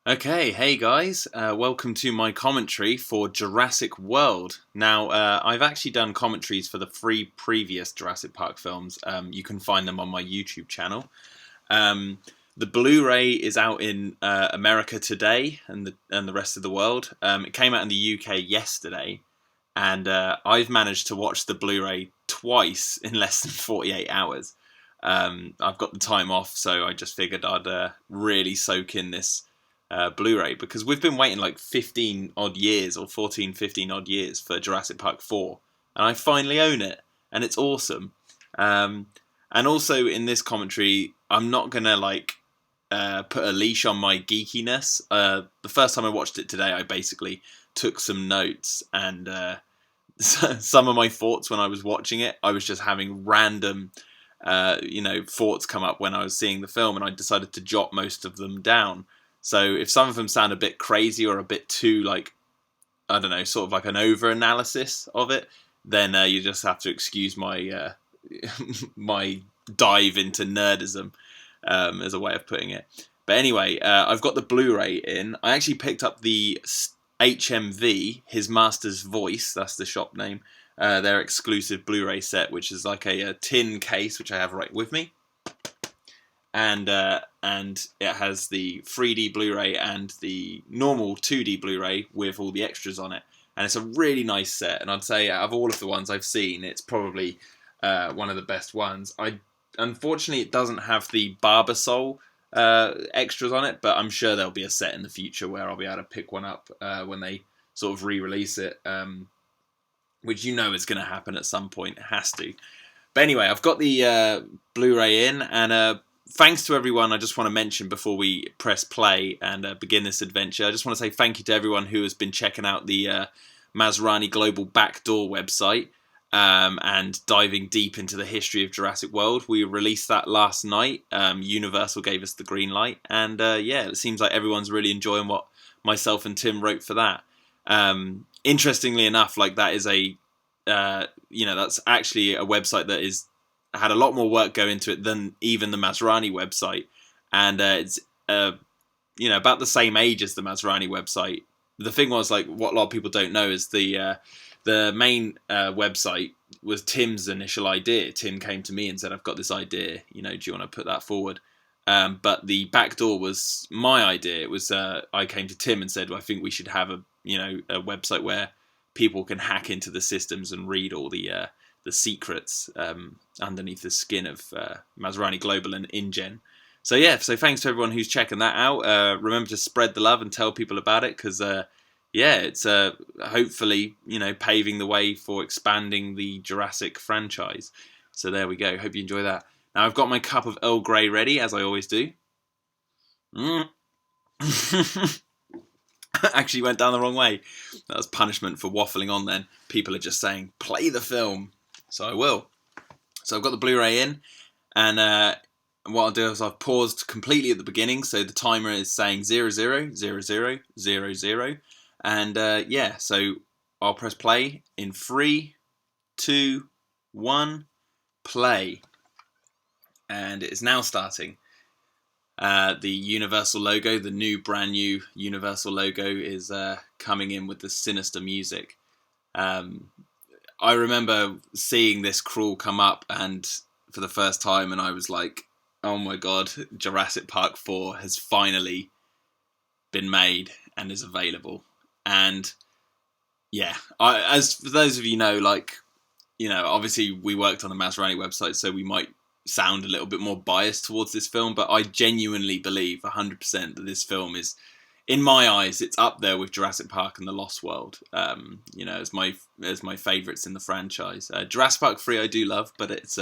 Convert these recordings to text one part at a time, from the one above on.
Okay, hey guys, welcome to my commentary for Jurassic World. Now, I've actually done commentaries for the three previous Jurassic Park films. You can find them on my YouTube channel. Um, the Blu-ray is out in America today and the rest of the world. It came out in the UK yesterday, and I've managed to watch the Blu-ray twice in less than 48 hours. I've got the time off, so I just figured I'd really soak in this Blu-ray because we've been waiting like 15 odd years or 14, 15 odd years for Jurassic Park 4, and I finally own it, and it's awesome. Um, and also in this commentary, I'm not gonna put a leash on my geekiness. The first time I watched it today, I basically took some notes and some of my thoughts when I was watching it. I was just having random, thoughts come up when I was seeing the film, and I decided to jot most of them down. So if some of them sound a bit crazy or a bit too I don't know, sort of like an over analysis of it, then you just have to excuse my my dive into nerdism, as a way of putting it. But anyway, I've got the Blu-ray in. I actually picked up the HMV, His Master's Voice. That's the shop name. Their exclusive Blu-ray set, which is like a tin case, which I have right with me, and it has the 3D Blu-ray and the normal 2D Blu-ray with all the extras on it, and it's a really nice set. And I'd say out of all of the ones I've seen, it's probably one of the best ones. Unfortunately, it doesn't have the Barbasol extras on it, but I'm sure there'll be a set in the future where I'll be able to pick one up when they sort of re-release it, which is going to happen at some point. It has to. But anyway, I've got the Blu-ray in, and thanks to everyone. I just want to mention before we press play and begin this adventure, I just want to say thank you to everyone who has been checking out the Masrani Global Backdoor website and diving deep into the history of Jurassic World. We released that last night. Universal gave us the green light, and it seems like everyone's really enjoying what myself and Tim wrote for that. Interestingly enough, that is that's actually a website that is had a lot more work go into it than even the Masrani website, and it's about the same age as the Masrani website. The thing was, what a lot of people don't know is the main website was Tim's initial idea. Tim came to me and said, "I've got this idea. Do you want to put that forward?" But the backdoor was my idea. It was I came to Tim and said, well, "I think we should have a website where people can hack into the systems and read all the secrets underneath the skin of Masrani Global and InGen." So thanks to everyone who's checking that out. Remember to spread the love and tell people about it, because it's hopefully paving the way for expanding the Jurassic franchise. So there we go. Hope you enjoy that. Now I've got my cup of Earl Grey ready, as I always do. Actually went down the wrong way. That was punishment for waffling on then. People are just saying, play the film. So I will. So I've got the Blu-ray in, and what I'll do is I've paused completely at the beginning, so the timer is saying 000000, and so I'll press play in 3, 2, 1, play. And it is now starting. The Universal logo, the brand new Universal logo, is coming in with the sinister music. I remember seeing this crawl come up and for the first time, and I was like, oh my god, Jurassic Park 4 has finally been made and is available. And as for those of you obviously we worked on the Masrani website, so we might sound a little bit more biased towards this film, but I genuinely believe 100% that this film is, in my eyes, it's up there with Jurassic Park and The Lost World, as my favourites in the franchise. Jurassic Park 3 I do love, but it's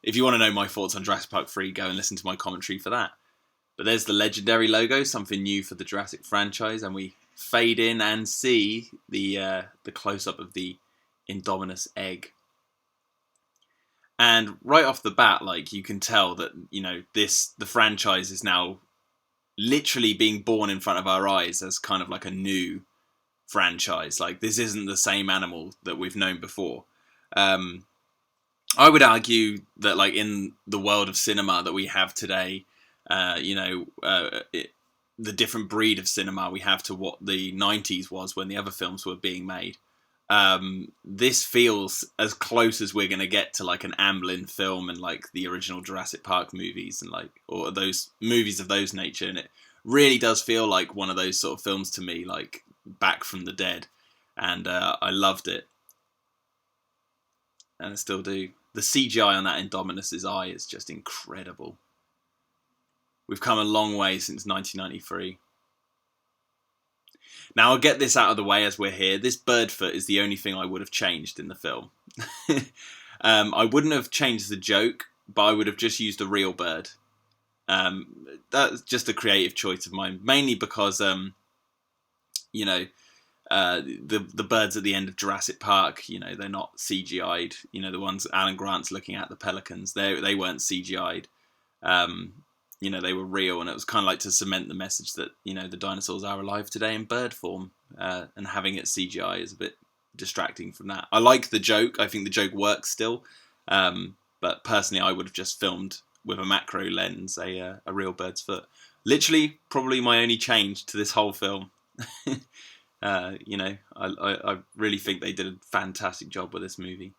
if you want to know my thoughts on Jurassic Park 3, go and listen to my commentary for that. But there's the legendary logo, something new for the Jurassic franchise, and we fade in and see the close-up of the Indominus egg. And right off the bat, you can tell that, the franchise is now literally being born in front of our eyes as kind of like a new franchise. This isn't the same animal that we've known before. I would argue that, in the world of cinema that we have today, the different breed of cinema we have to what the 90s was when the other films were being made. This feels as close as we're going to get to like an Amblin film and like the original Jurassic Park movies and like, or those movies of those nature. And it really does feel like one of those sort of films to me, like Back from the Dead. And I loved it. And I still do. The CGI on that Indominus's eye is just incredible. We've come a long way since 1993. Now, I'll get this out of the way as we're here. This bird foot is the only thing I would have changed in the film. I wouldn't have changed the joke, but I would have just used a real bird. That's just a creative choice of mine, mainly because, you know, the birds at the end of Jurassic Park, you know, they're not CGI'd. You know, the ones Alan Grant's looking at, the pelicans, they weren't CGI'd. You know, they were real, and it was kind of like to cement the message that, you know, the dinosaurs are alive today in bird form, and having it CGI is a bit distracting from that. I like the joke. I think the joke works still, but personally I would have just filmed with a macro lens a real bird's foot. Literally, probably my only change to this whole film. You know, I really think they did a fantastic job with this movie.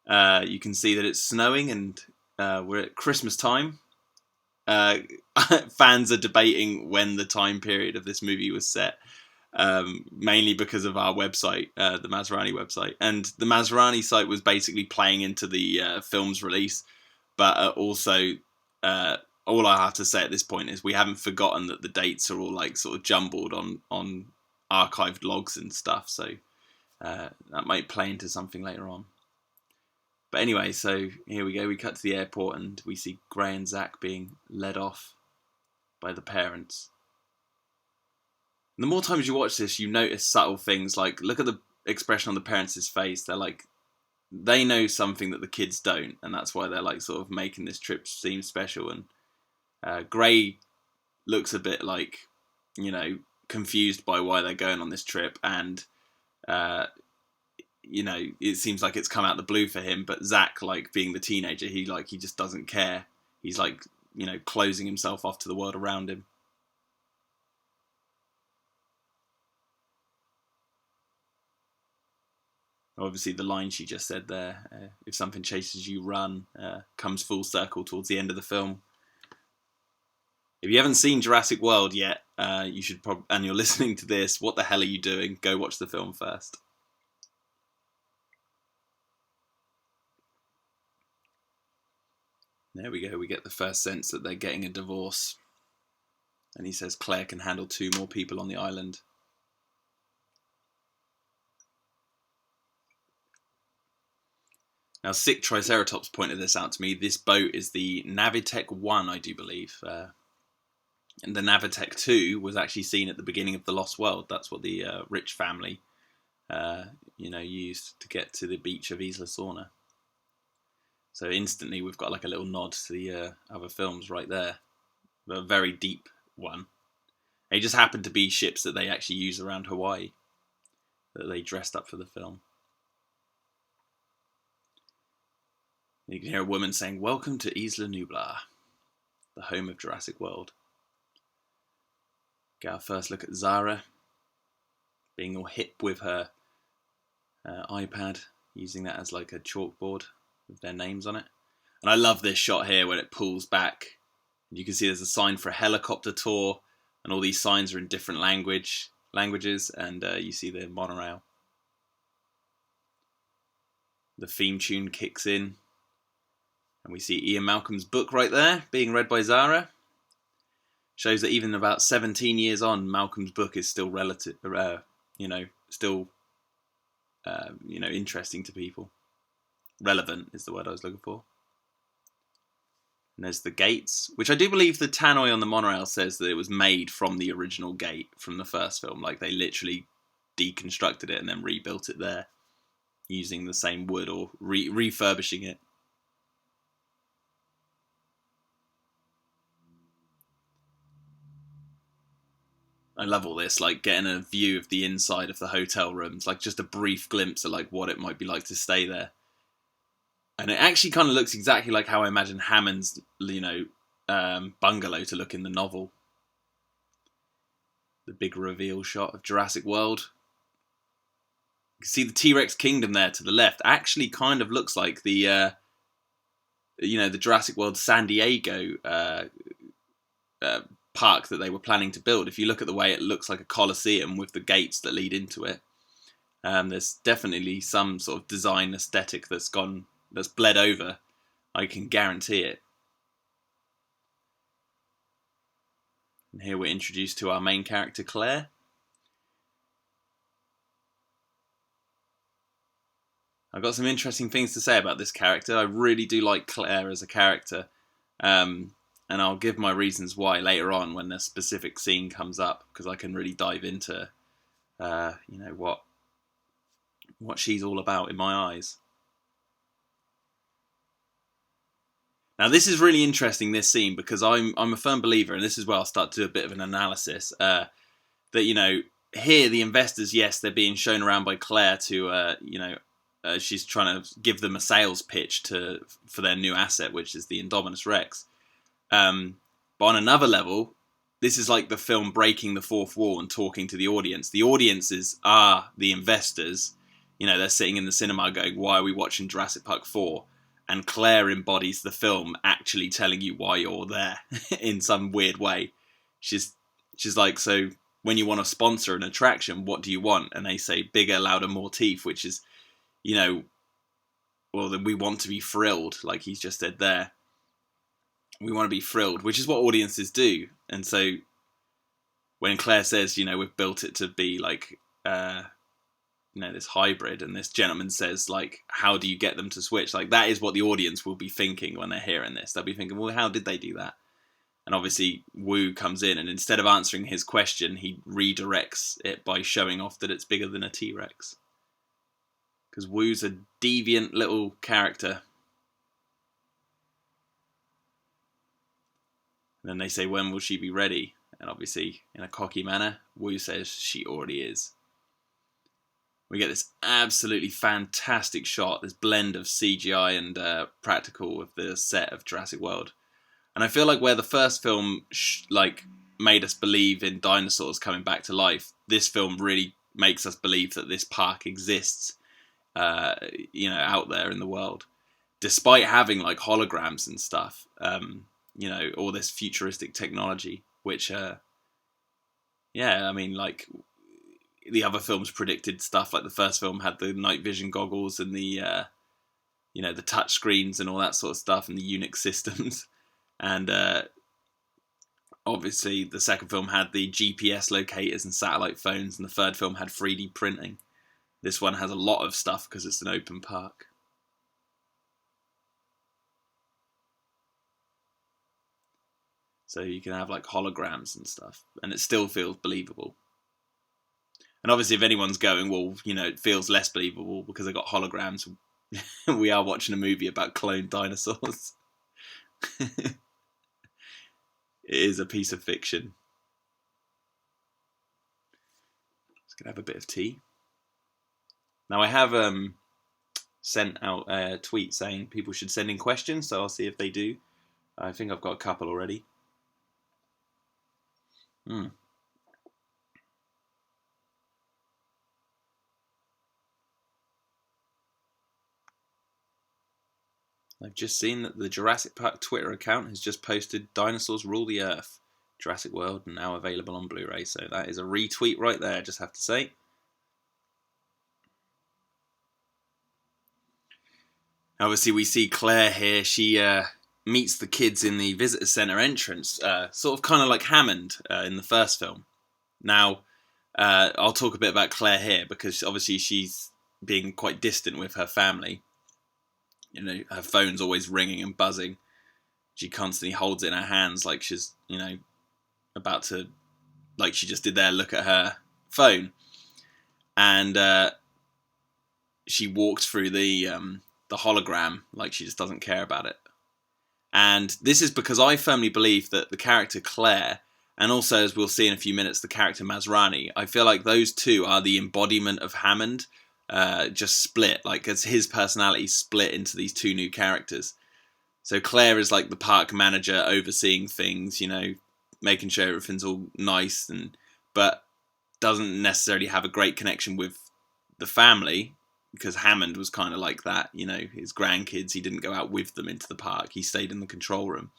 You can see that it's snowing, and we're at Christmas time. Fans are debating when the time period of this movie was set, mainly because of our website, the Masrani website. And the Masrani site was basically playing into the film's release, but also all I have to say at this point is we haven't forgotten that the dates are all like sort of jumbled on archived logs and stuff, so that might play into something later on. But anyway, so here we go. We cut to the airport and we see Gray and Zach being led off by the parents. And the more times you watch this, you notice subtle things like, look at the expression on the parents' face. They're like, they know something that the kids don't, and that's why they're like sort of making this trip seem special. And Gray looks a bit like, you know, confused by why they're going on this trip, and you know, it seems like it's come out the blue for him. But Zach, like being the teenager, he just doesn't care. He's like, you know, closing himself off to the world around him. Obviously, the line she just said there, if something chases you, run, comes full circle towards the end of the film. If you haven't seen Jurassic World yet, you should and you're listening to this, what the hell are you doing? Go watch the film first. There we go, we get the first sense that they're getting a divorce. And he says Claire can handle 2 more people on the island. Now, Sick Triceratops pointed this out to me. This boat is the Navitec 1, I do believe. And the Navitec 2 was actually seen at the beginning of The Lost World. That's what the rich family, you know, used to get to the beach of Isla Sorna. So instantly we've got like a little nod to the other films right there. A very deep one. They just happened to be ships that they actually use around Hawaii, that they dressed up for the film. You can hear a woman saying, "Welcome to Isla Nublar, the home of Jurassic World." Get our first look at Zara, being all hip with her iPad, using that as like a chalkboard with their names on it. And I love this shot here when it pulls back. You can see there's a sign for a helicopter tour, and all these signs are in different languages, and you see the monorail. The theme tune kicks in, and we see Ian Malcolm's book right there being read by Zara. Shows that even about 17 years on, Malcolm's book is still relative, you know, still, you know, interesting to people. Relevant is the word I was looking for. And there's the gates, which I do believe the tannoy on the monorail says that it was made from the original gate from the first film. Like they literally deconstructed it and then rebuilt it there using the same wood or refurbishing it. I love all this, like getting a view of the inside of the hotel rooms, like just a brief glimpse of like what it might be like to stay there. And it actually kind of looks exactly like how I imagine Hammond's, you know, bungalow to look in the novel. big reveal shot of Jurassic World. You can see the T-Rex Kingdom there to the left. Actually, kind of looks like the the Jurassic World San Diego park that they were planning to build. If you look at the way it looks like a coliseum with the gates that lead into it, there's definitely some sort of design aesthetic that's bled over. I can guarantee it. And here we're introduced to our main character, Claire. I've got some interesting things to say about this character. I really do like Claire as a character. And I'll give my reasons why later on when the specific scene comes up, because I can really dive into what she's all about in my eyes. Now this is really interesting, this scene, because I'm a firm believer, and this is where I'll start to do a bit of an analysis, that here the investors, yes, they're being shown around by Claire to she's trying to give them a sales pitch for their new asset, which is the Indominus Rex. But on another level, this is like the film breaking the fourth wall and talking to the audience. The audiences are the investors. They're sitting in the cinema going, why are we watching Jurassic Park 4? And Claire embodies the film actually telling you why you're there in some weird way. She's like, so when you want to sponsor an attraction, what do you want? And they say bigger, louder, more teeth, which is, well, we want to be thrilled, like he's just said there. We want to be thrilled, which is what audiences do. And so when Claire says, we've built it to be like, this hybrid, and this gentleman says, like, how do you get them to switch? Like, that is what the audience will be thinking when they're hearing this. They'll be thinking, well, how did they do that? And obviously Wu comes in, and instead of answering his question, he redirects it by showing off that it's bigger than a T-Rex. Because Wu's a deviant little character. And then they say, when will she be ready? And obviously, in a cocky manner, Wu says she already is. We get this absolutely fantastic shot, this blend of CGI and practical of the set of Jurassic World. And I feel like where the first film made us believe in dinosaurs coming back to life, this film really makes us believe that this park exists, out there in the world, despite having like holograms and stuff, all this futuristic technology, which, the other films predicted stuff. Like the first film had the night vision goggles and the touch screens and all that sort of stuff, and the Unix systems. And obviously the second film had the GPS locators and satellite phones, and the third film had 3D printing. This one has a lot of stuff because it's an open park. So you can have like holograms and stuff, and it still feels believable. And obviously, if anyone's going, well, it feels less believable because I got holograms. We are watching a movie about cloned dinosaurs. It is a piece of fiction. Just gonna have a bit of tea. Now I have sent out a tweet saying people should send in questions, so I'll see if they do. I think I've got a couple already. I've just seen that the Jurassic Park Twitter account has just posted Dinosaurs Rule the Earth, Jurassic World, now available on Blu-ray. So that is a retweet right there, I just have to say. Obviously, we see Claire here. She meets the kids in the visitor centre entrance, sort of kind of like Hammond in the first film. Now, I'll talk a bit about Claire here because obviously she's being quite distant with her family. Her phone's always ringing and buzzing. She constantly holds it in her hands like she's, about to, like she just did there, look at her phone. And she walks through the hologram like she just doesn't care about it. And this is because I firmly believe that the character Claire, and also, as we'll see in a few minutes, the character Masrani, I feel like those two are the embodiment of Hammond, just split, like as his personality split into these two new characters. So Claire is like the park manager overseeing things, making sure everything's all nice, but doesn't necessarily have a great connection with the family, because Hammond was kind of like that. His grandkids, he didn't go out with them into the park. He stayed in the control room.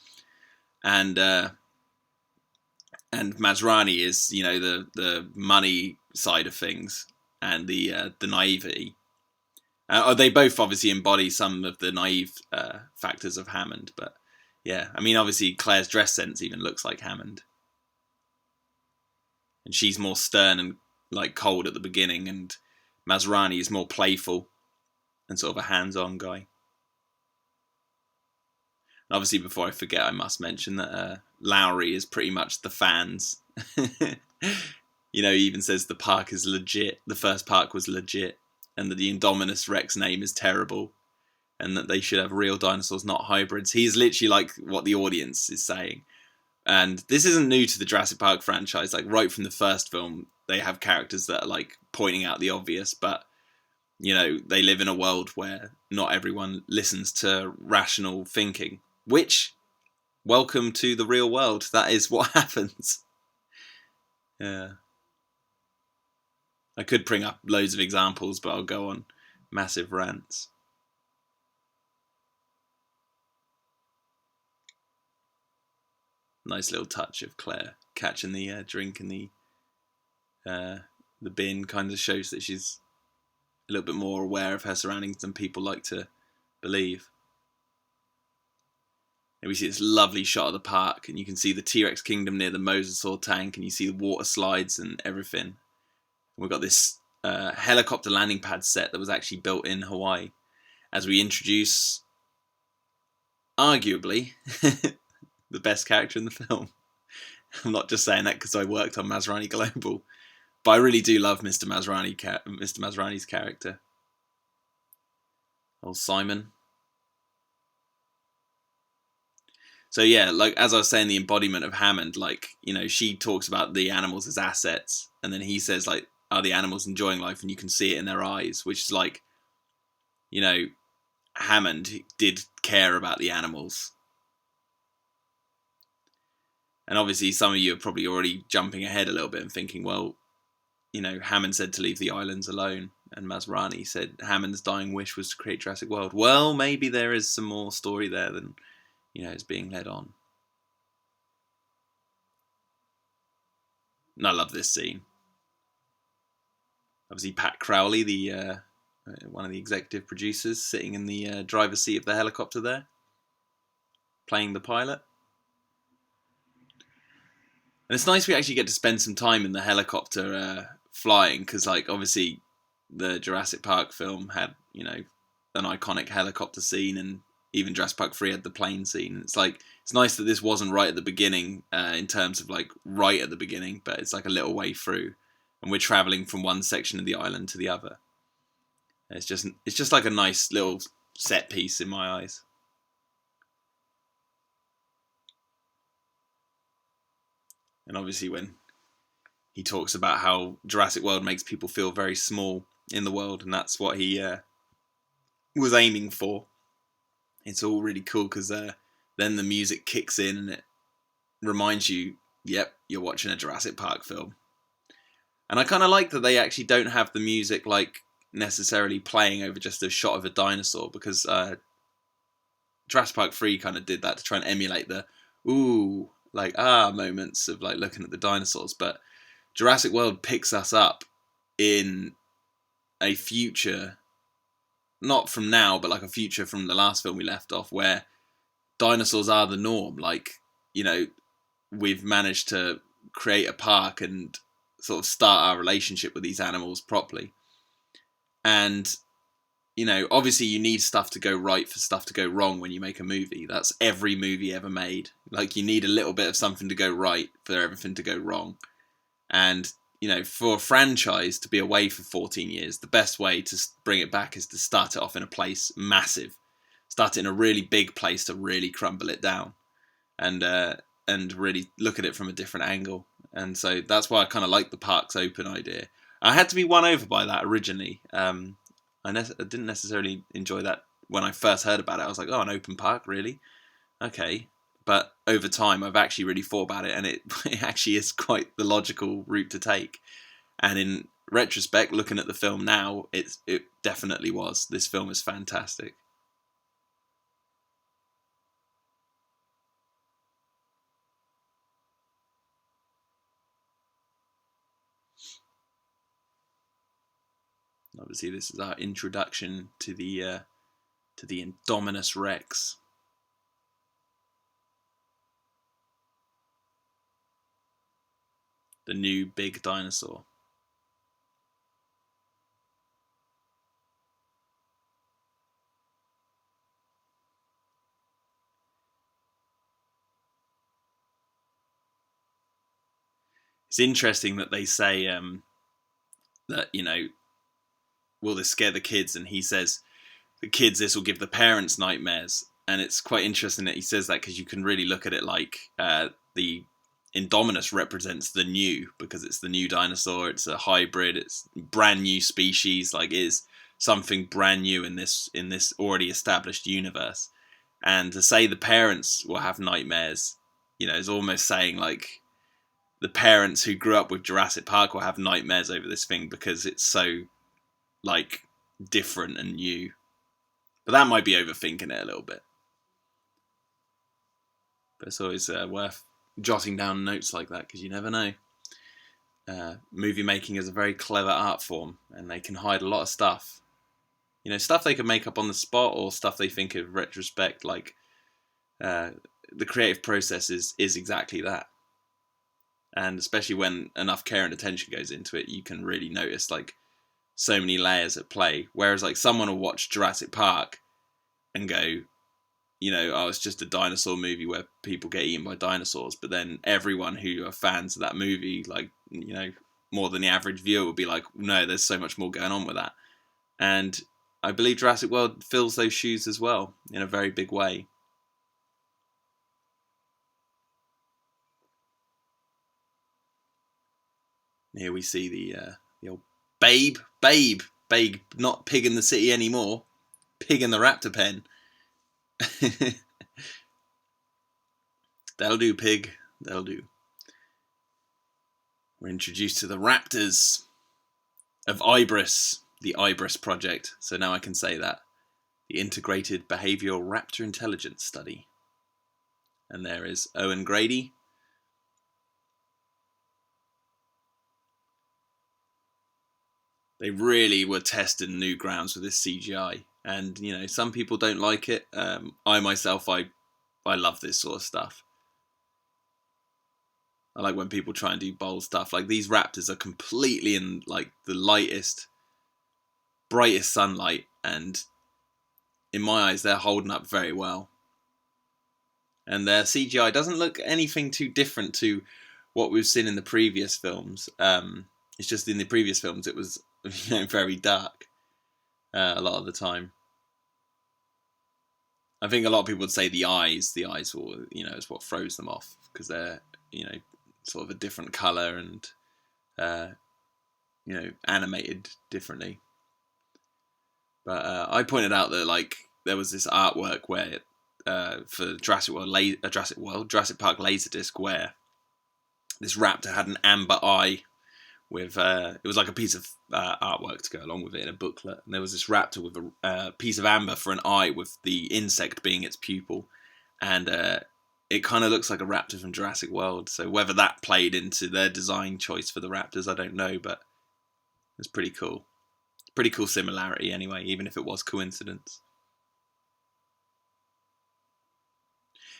And Masrani is, the money side of things, and the naivety. They both obviously embody some of the naive factors of Hammond, but yeah, I mean, obviously Claire's dress sense even looks like Hammond, and she's more stern and like cold at the beginning, and Masrani is more playful and sort of a hands-on guy. And obviously, before I forget, I must mention that Lowry is pretty much the fans. He even says the park is legit. The first park was legit, and that the Indominus Rex name is terrible, and that they should have real dinosaurs, not hybrids. He's literally like what the audience is saying. And this isn't new to the Jurassic Park franchise. Like, right from the first film, they have characters that are like pointing out the obvious, but they live in a world where not everyone listens to rational thinking, which, welcome to the real world. That is what happens. Yeah. I could bring up loads of examples, but I'll go on massive rants. Nice little touch of Claire catching the drink in the bin, kind of shows that she's a little bit more aware of her surroundings than people like to believe. And we see this lovely shot of the park, and you can see the T-Rex kingdom near the Mosasaurus tank, and you see the water slides and everything. We've got this helicopter landing pad set that was actually built in Hawaii, as we introduce, arguably, the best character in the film. I'm not just saying that because I worked on Masrani Global, but I really do love Mr. Masrani's character. Old Simon. So yeah, like as I was saying, the embodiment of Hammond, like, she talks about the animals as assets, and then he says, like, are the animals enjoying life? And you can see it in their eyes, which is like, Hammond did care about the animals. And obviously some of you are probably already jumping ahead a little bit and thinking, well, Hammond said to leave the islands alone, and Masrani said Hammond's dying wish was to create Jurassic World. Well, maybe there is some more story there than is being led on. And I love this scene. Obviously, Pat Crowley, the one of the executive producers, sitting in the driver's seat of the helicopter there, playing the pilot. And it's nice we actually get to spend some time in the helicopter flying, because, like, obviously the Jurassic Park film had, an iconic helicopter scene, and even Jurassic Park 3 had the plane scene. It's like, it's nice that this wasn't right at the beginning, in terms of like right at the beginning, but it's like a little way through, and we're traveling from one section of the island to the other. It's just like a nice little set piece in my eyes. And obviously when he talks about how Jurassic World makes people feel very small in the world, and that's what he was aiming for. It's all really cool, because then the music kicks in and it reminds you, yep, you're watching a Jurassic Park film. And I kind of like that they actually don't have the music like necessarily playing over just a shot of a dinosaur, because Jurassic Park 3 kind of did that to try and emulate the ooh, like moments of like looking at the dinosaurs. But Jurassic World picks us up in a future, not from now, but like a future from the last film we left off, where dinosaurs are the norm. Like, we've managed to create a park and sort of start our relationship with these animals properly. And, obviously you need stuff to go right for stuff to go wrong when you make a movie. That's every movie ever made. Like, you need a little bit of something to go right for everything to go wrong. And, for a franchise to be away for 14 years, the best way to bring it back is to start it off in a place massive. Start it in a really big place to really crumble it down. And really look at it from a different angle. And so that's why I kind of like the parks open idea. I had to be won over by that originally. I didn't necessarily enjoy that when I first heard about it. I was like, oh, an open park, really? Okay. But over time, I've actually really thought about it, and it actually is quite the logical route to take. And in retrospect, looking at the film now, it definitely was. This film is fantastic. Obviously, this is our introduction to the Indominus Rex. The new big dinosaur. It's interesting that they say that, will this scare the kids? And he says, the kids, this will give the parents nightmares. And it's quite interesting that he says that, because you can really look at it like the Indominus represents the new, because it's the new dinosaur. It's a hybrid. It's brand new species. Like, it is something brand new in this already established universe. And to say the parents will have nightmares, is almost saying like the parents who grew up with Jurassic Park will have nightmares over this thing, because it's so like different and new. But that might be overthinking it a little bit. But it's always worth jotting down notes like that, because you never know. Movie making is a very clever art form, and they can hide a lot of stuff. Stuff they can make up on the spot, or stuff they think of retrospect. Like the creative process is exactly that. And especially when enough care and attention goes into it, you can really notice like so many layers at play. Whereas like someone will watch Jurassic Park and go, oh, it's just a dinosaur movie where people get eaten by dinosaurs. But then everyone who are fans of that movie, like, more than the average viewer, would be like, no, there's so much more going on with that. And I believe Jurassic World fills those shoes as well, in a very big way. Here we see the old Babe, not pig in the city anymore, pig in the raptor pen. That'll do, pig. That'll do. We're introduced to the raptors of Ibris, the Ibris project. So now I can say that. The Integrated Behavioural Raptor Intelligence Study. And there is Owen Grady. They really were testing new grounds with this CGI. And, some people don't like it. I myself, I love this sort of stuff. I like when people try and do bold stuff. Like, these raptors are completely in, like, the lightest, brightest sunlight. And in my eyes, they're holding up very well. And their CGI doesn't look anything too different to what we've seen in the previous films. It's just in the previous films, it was, very dark a lot of the time. I think a lot of people would say the eyes will, is what throws them off, because they're, sort of a different colour and, animated differently. But I pointed out that, like, there was this artwork where, for Jurassic Park Laserdisc, where this raptor had an amber eye with, it was like a piece of artwork to go along with it in a booklet. And there was this raptor with a piece of amber for an eye, with the insect being its pupil. And it kind of looks like a raptor from Jurassic World. So whether that played into their design choice for the raptors, I don't know, but it's pretty cool. Pretty cool similarity anyway, even if it was coincidence.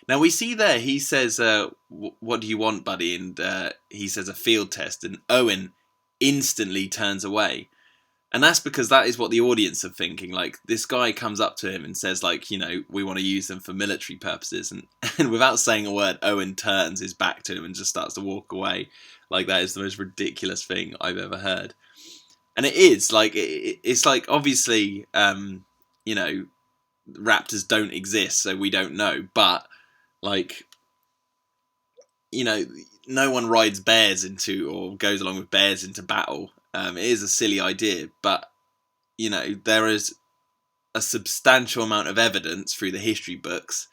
Now we see there, he says, what do you want, buddy? And he says a field test, and Owen instantly turns away. And that's because that is what the audience are thinking. Like, this guy comes up to him and says, like, we want to use them for military purposes. And without saying a word, Owen turns his back to him and just starts to walk away. Like, that is the most ridiculous thing I've ever heard. And it is, like, it's like, obviously, raptors don't exist, so we don't know. But, like, no one rides bears into, or goes along with bears into battle. It is a silly idea, but, there is a substantial amount of evidence through the history books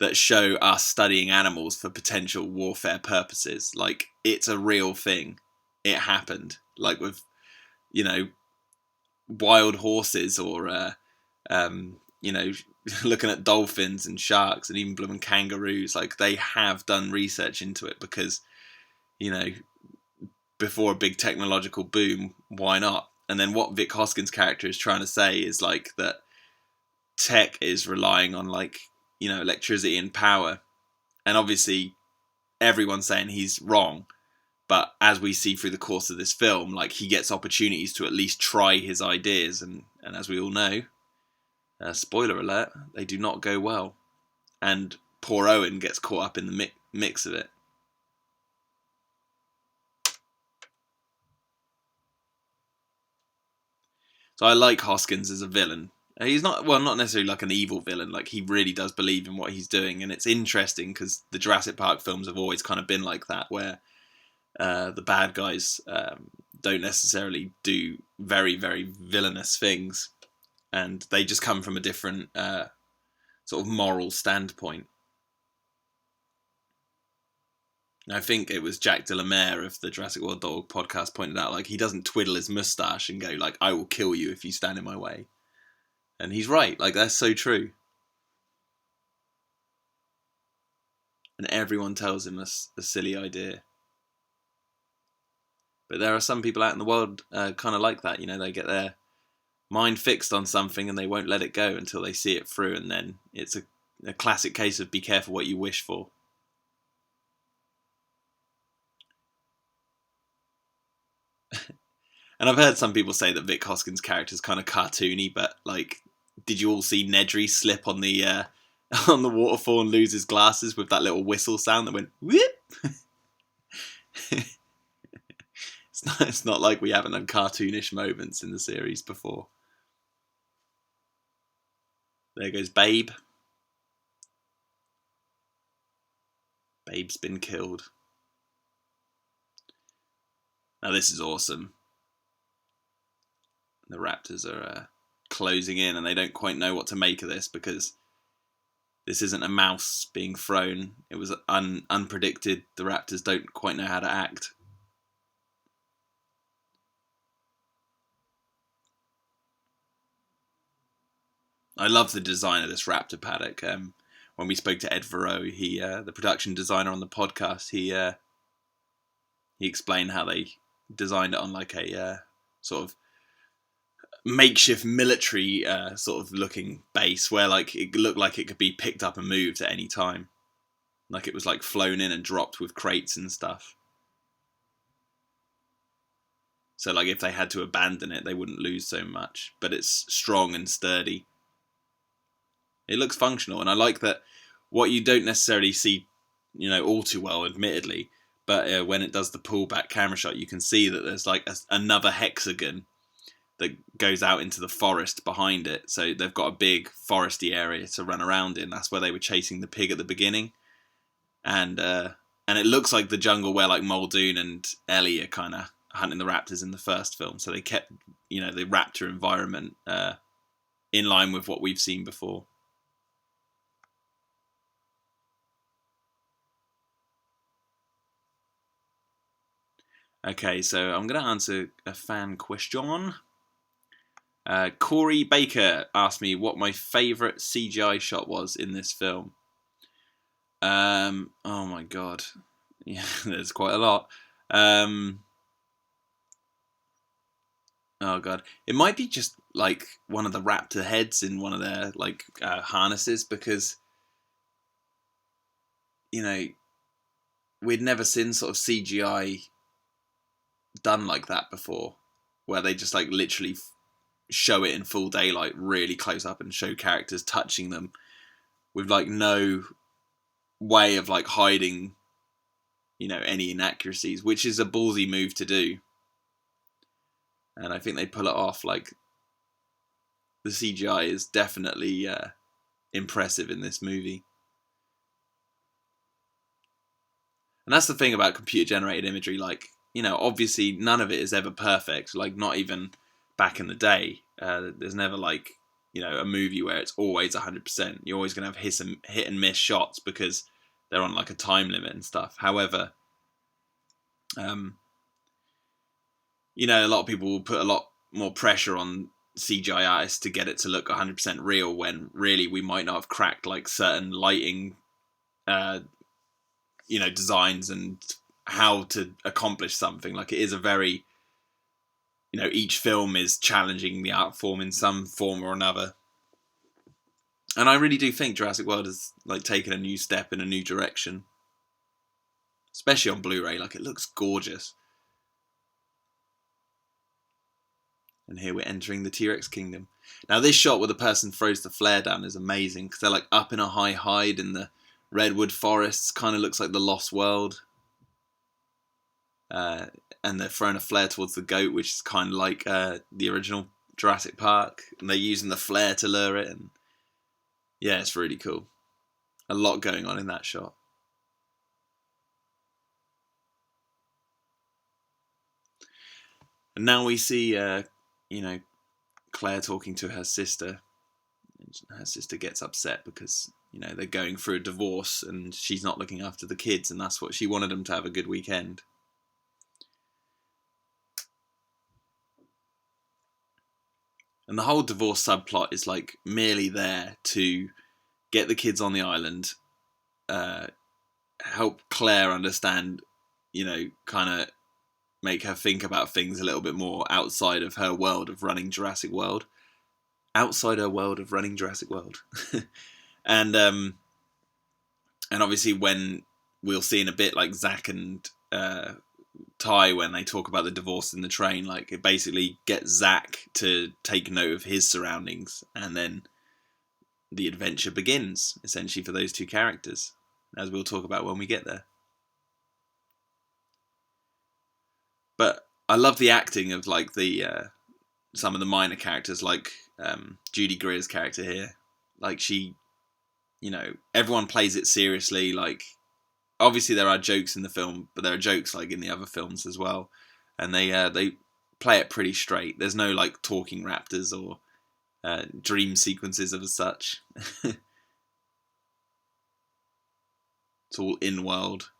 that show us studying animals for potential warfare purposes. Like, it's a real thing. it happened, like with, you know, wild horses or you know, looking at dolphins and sharks and even blooming kangaroos. Like, they have done research into it because, you know, before a big technological boom, why not? And then what Vic Hoskins' character is trying to say is like that tech is relying on, like, you know, electricity and power. And obviously everyone's saying he's wrong, but as we see through the course of this film, like, he gets opportunities to at least try his ideas, and as we all know, spoiler alert, they do not go well. And poor Owen gets caught up in the mix of it. So I like Hoskins as a villain. He's not, well, not necessarily like an evil villain. Like, he really does believe in what he's doing, and it's interesting because the Jurassic Park films have always kind of been like that, where the bad guys don't necessarily do very, very villainous things, and they just come from a different sort of moral standpoint. And I think it was Jack de la Mare of the Jurassic World Dog podcast pointed out, like, he doesn't twiddle his moustache and go, like, I will kill you if you stand in my way. And he's right. Like, that's so true. And everyone tells him that's a silly idea. But there are some people out in the world kind of like that. You know, they get their mind fixed on something and they won't let it go until they see it through. And then it's a classic case of be careful what you wish for. And I've heard some people say that Vic Hoskins' character is kind of cartoony, but, like, did you all see Nedry slip on the on the waterfall and lose his glasses with that little whistle sound that went whoop? It's not like we haven't had cartoonish moments in the series before. There goes Babe. Babe's been killed. Now this is awesome. The Raptors are closing in, and they don't quite know what to make of this because this isn't a mouse being thrown. It was unpredicted. The Raptors don't quite know how to act. I love the design of this Raptor paddock. When we spoke to Ed Verreau, he, the production designer on the podcast, he explained how they designed it on like a sort of makeshift military sort of looking base where, like, it looked like it could be picked up and moved at any time. Like, it was like flown in and dropped with crates and stuff. So, like, if they had to abandon it, they wouldn't lose so much. But it's strong and sturdy. It looks functional, and I like that what you don't necessarily see, you know, all too well, admittedly, but when it does the pullback camera shot, you can see that there's like another hexagon that goes out into the forest behind it. So they've got a big foresty area to run around in. That's where they were chasing the pig at the beginning, and it looks like the jungle where, like, Muldoon and Ellie are kind of hunting the raptors in the first film. So they kept, you know, the raptor environment in line with what we've seen before. Okay, so I'm going to answer a fan question. Corey Baker asked me what my favourite CGI shot was in this film. Oh my god. Yeah, there's quite a lot. Oh god. It might be just, like, one of the raptor heads in one of their, like, harnesses, because, you know, we'd never seen sort of CGI done like that before, where they just, like, literally show it in full daylight really close up and show characters touching them with, like, no way of, like, hiding, you know, any inaccuracies, which is a ballsy move to do, and I think they pull it off. Like, the CGI is definitely impressive in this movie. And that's the thing about computer generated imagery. Like, you know, obviously none of it is ever perfect. Like, not even back in the day. There's never, like, you know, a movie where it's always 100%. You're always going to have hit and miss shots because they're on, like, a time limit and stuff. However, a lot of people will put a lot more pressure on CGI artists to get it to look 100% real, when really we might not have cracked like certain lighting, designs and how to accomplish something. Like, it is a very, each film is challenging the art form in some form or another. And I really do think Jurassic World has like taken a new step in a new direction, especially on Blu-ray. Like, it looks gorgeous. And here we're entering the T-Rex kingdom. Now, this shot where the person throws the flare down is amazing, because they're like up in a high hide in the redwood forests. Kind of looks like the Lost World. And they're throwing a flare towards the goat, which is kind of like the original Jurassic Park. And they're using the flare to lure it. And yeah, it's really cool. A lot going on in that shot. And now we see, Claire talking to her sister. Her sister gets upset because, they're going through a divorce and she's not looking after the kids, and that's what she wanted them to have a good weekend. And the whole divorce subplot is like merely there to get the kids on the island, help Claire understand, kind of make her think about things a little bit more outside of her world of running Jurassic World. Outside her world of running Jurassic World. And obviously when we'll see in a bit, like Zach and Ty, when they talk about the divorce in the train, like it basically gets Zach to take note of his surroundings, and then the adventure begins, essentially, for those two characters, as we'll talk about when we get there. But I love the acting of like the some of the minor characters, like Judy Greer's character here. Like, she, everyone plays it seriously. Like, obviously there are jokes in the film, but there are jokes like in the other films as well, and they play it pretty straight. There's no like talking raptors or dream sequences of such. It's all in world.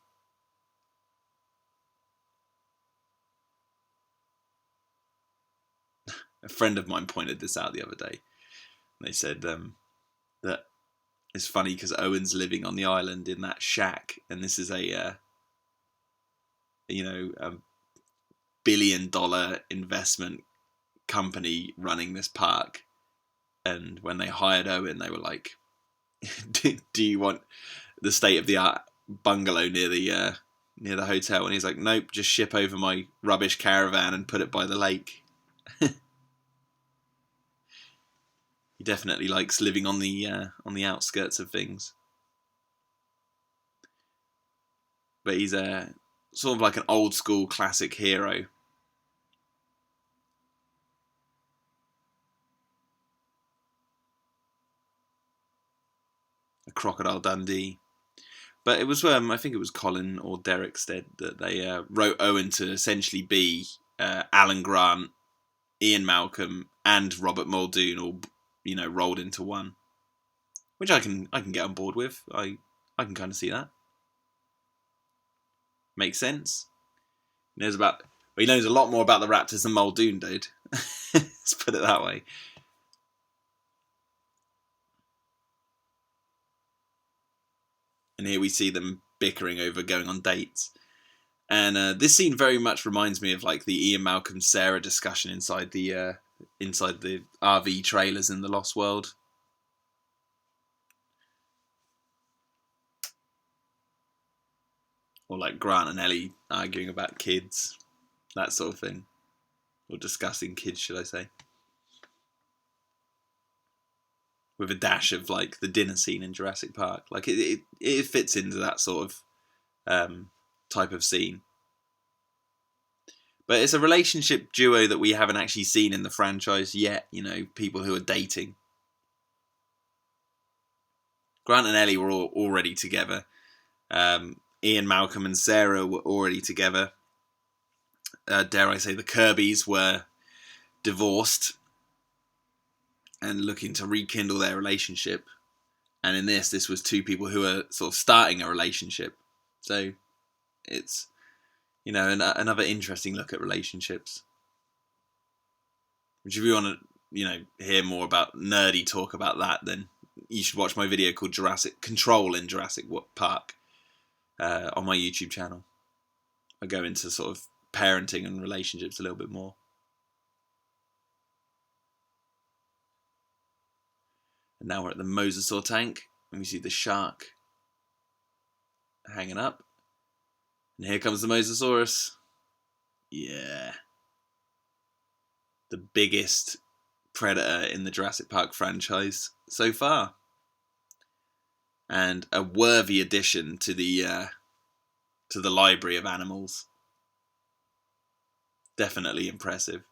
A friend of mine pointed this out the other day. They said that it's funny because Owen's living on the island in that shack, and this is a billion-dollar investment company running this park. And when they hired Owen, they were like, "Do you want the state-of-the-art bungalow near the hotel?" And he's like, "Nope, just ship over my rubbish caravan and put it by the lake." He definitely likes living on the outskirts of things. But he's a sort of like an old school classic hero. A Crocodile Dundee. But it was, I think it was Colin or Derek said that they wrote Owen to essentially be Alan Grant, Ian Malcolm, and Robert Muldoon, all rolled into one, which I can get on board with. I can kind of see that. Makes sense. He knows a lot more about the Raptors than Muldoon did. Let's put it that way. And here we see them bickering over going on dates. And this scene very much reminds me of like the Ian Malcolm Sarah discussion inside the RV trailers in the Lost World. Or like Grant and Ellie arguing about kids, that sort of thing. Or discussing kids, should I say. With a dash of like the dinner scene in Jurassic Park. Like it fits into that sort of type of scene. But it's a relationship duo that we haven't actually seen in the franchise yet, people who are dating. Grant and Ellie were already together. Ian Malcolm and Sarah were already together. Dare I say, the Kirbys were divorced and looking to rekindle their relationship. And in this was two people who are sort of starting a relationship. So it's, another interesting look at relationships. Which if you want to, hear more about nerdy talk about that, then you should watch my video called Jurassic Control in Jurassic Park on my YouTube channel. I go into sort of parenting and relationships a little bit more. And now we're at the Mosasaur tank, and we see the shark hanging up. And here comes the Mosasaurus. Yeah. The biggest predator in the Jurassic Park franchise so far. And a worthy addition to the library of animals. Definitely impressive.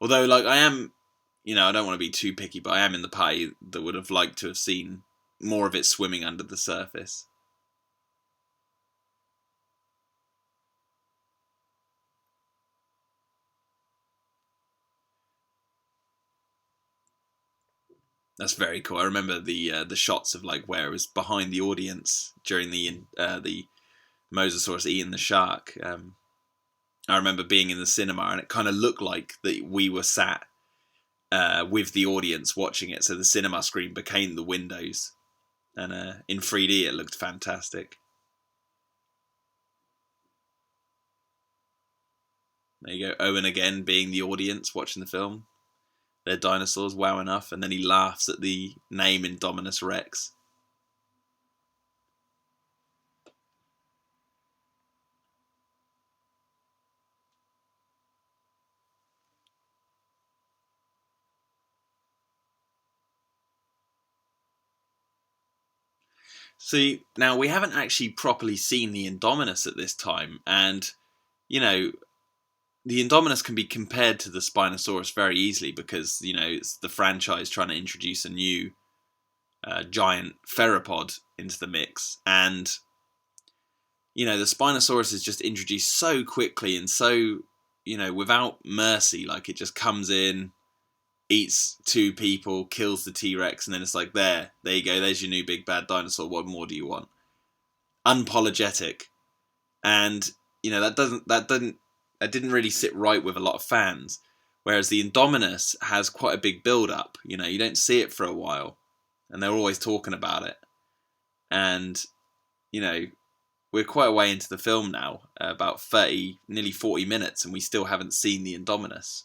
Although, I am, I don't want to be too picky, but I am in the party that would have liked to have seen more of it swimming under the surface. That's very cool. I remember the shots of where it was behind the audience during the Mosasaurus eating the shark. I remember being in the cinema, and it kind of looked like that we were sat with the audience watching it. So the cinema screen became the windows, and in 3D it looked fantastic. There you go, Owen again being the audience watching the film. They're dinosaurs, wow enough, and then he laughs at the name Indominus Rex. See, now we haven't actually properly seen the Indominus at this time, and, the Indominus can be compared to the Spinosaurus very easily because, it's the franchise trying to introduce a new giant theropod into the mix. And, the Spinosaurus is just introduced so quickly and so, without mercy. It just comes in, eats 2 people, kills the T-Rex, and then it's there you go, there's your new big bad dinosaur, what more do you want? Unapologetic. And, that didn't really sit right with a lot of fans. Whereas the Indominus has quite a big build-up. You don't see it for a while. And they're always talking about it. And, we're quite a way into the film now. About 30, nearly 40 minutes, and we still haven't seen the Indominus.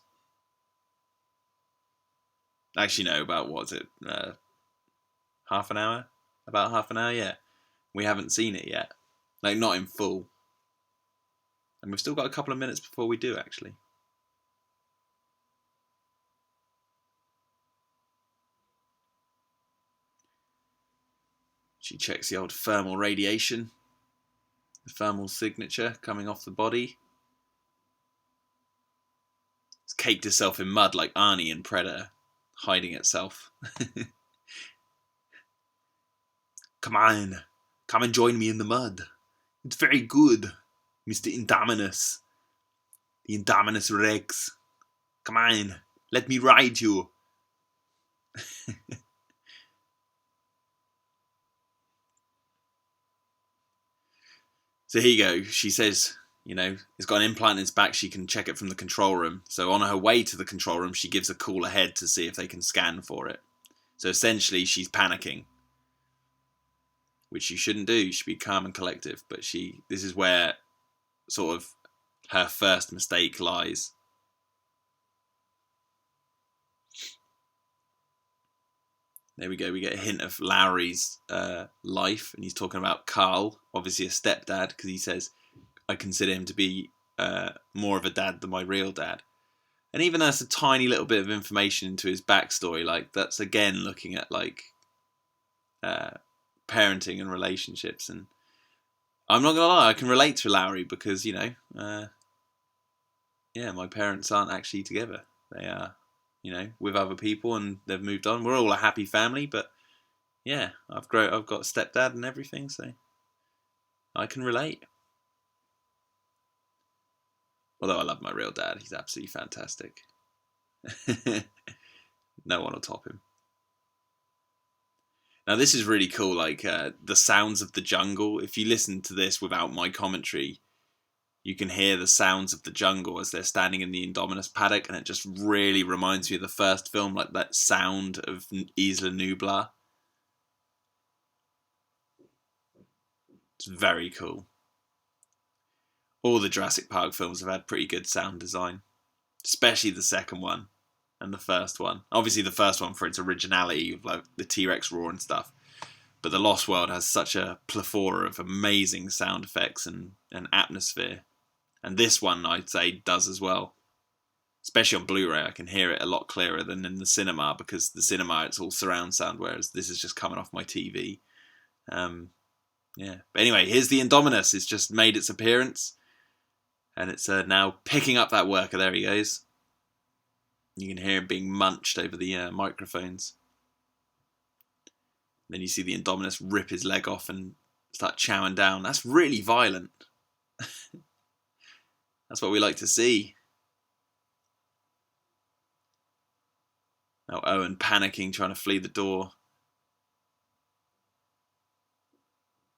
Actually, no, about, what was it? Half an hour? About half an hour, yeah. We haven't seen it yet. Not in full. And we've still got a couple of minutes before we do, actually. She checks the old thermal radiation. The thermal signature coming off the body. It's caked itself in mud like Arnie in Predator, hiding itself. Come on, come and join me in the mud. It's very good, Mr. Indominus. The Indominus Rex. Come on, let me ride you. So here you go. She says, it's got an implant in its back. She can check it from the control room. So on her way to the control room, she gives a call ahead to see if they can scan for it. So essentially, she's panicking, which you shouldn't do. You should be calm and collective. But this is where sort of her first mistake lies. There we go. We get a hint of Lowry's life, and he's talking about Carl, obviously a stepdad, because he says, I consider him to be more of a dad than my real dad. And even that's a tiny little bit of information into his backstory. That's again looking at parenting and relationships. And I'm not gonna lie, I can relate to Lowry because my parents aren't actually together. They are, with other people, and they've moved on. We're all a happy family, but yeah, I've got a stepdad and everything, so I can relate. Although I love my real dad, he's absolutely fantastic. No one will top him. Now this is really cool, the sounds of the jungle. If you listen to this without my commentary, You can hear the sounds of the jungle as they're standing in the Indominus paddock, and it just really reminds me of the first film, like that sound of Isla Nublar. It's very cool. All the Jurassic Park films have had pretty good sound design, especially the second one and the first one. Obviously, the first one for its originality, like the T-Rex roar and stuff. But The Lost World has such a plethora of amazing sound effects and atmosphere. And this one, I'd say, does as well. Especially on Blu-ray, I can hear it a lot clearer than in the cinema, because the cinema, it's all surround sound, whereas this is just coming off my TV. Yeah. But anyway, here's the Indominus. It's just made its appearance. And it's now picking up that worker. There he goes. You can hear him being munched over the microphones. Then you see the Indominus rip his leg off and start chowing down. That's really violent. That's what we like to see. Now Owen panicking, trying to flee the door.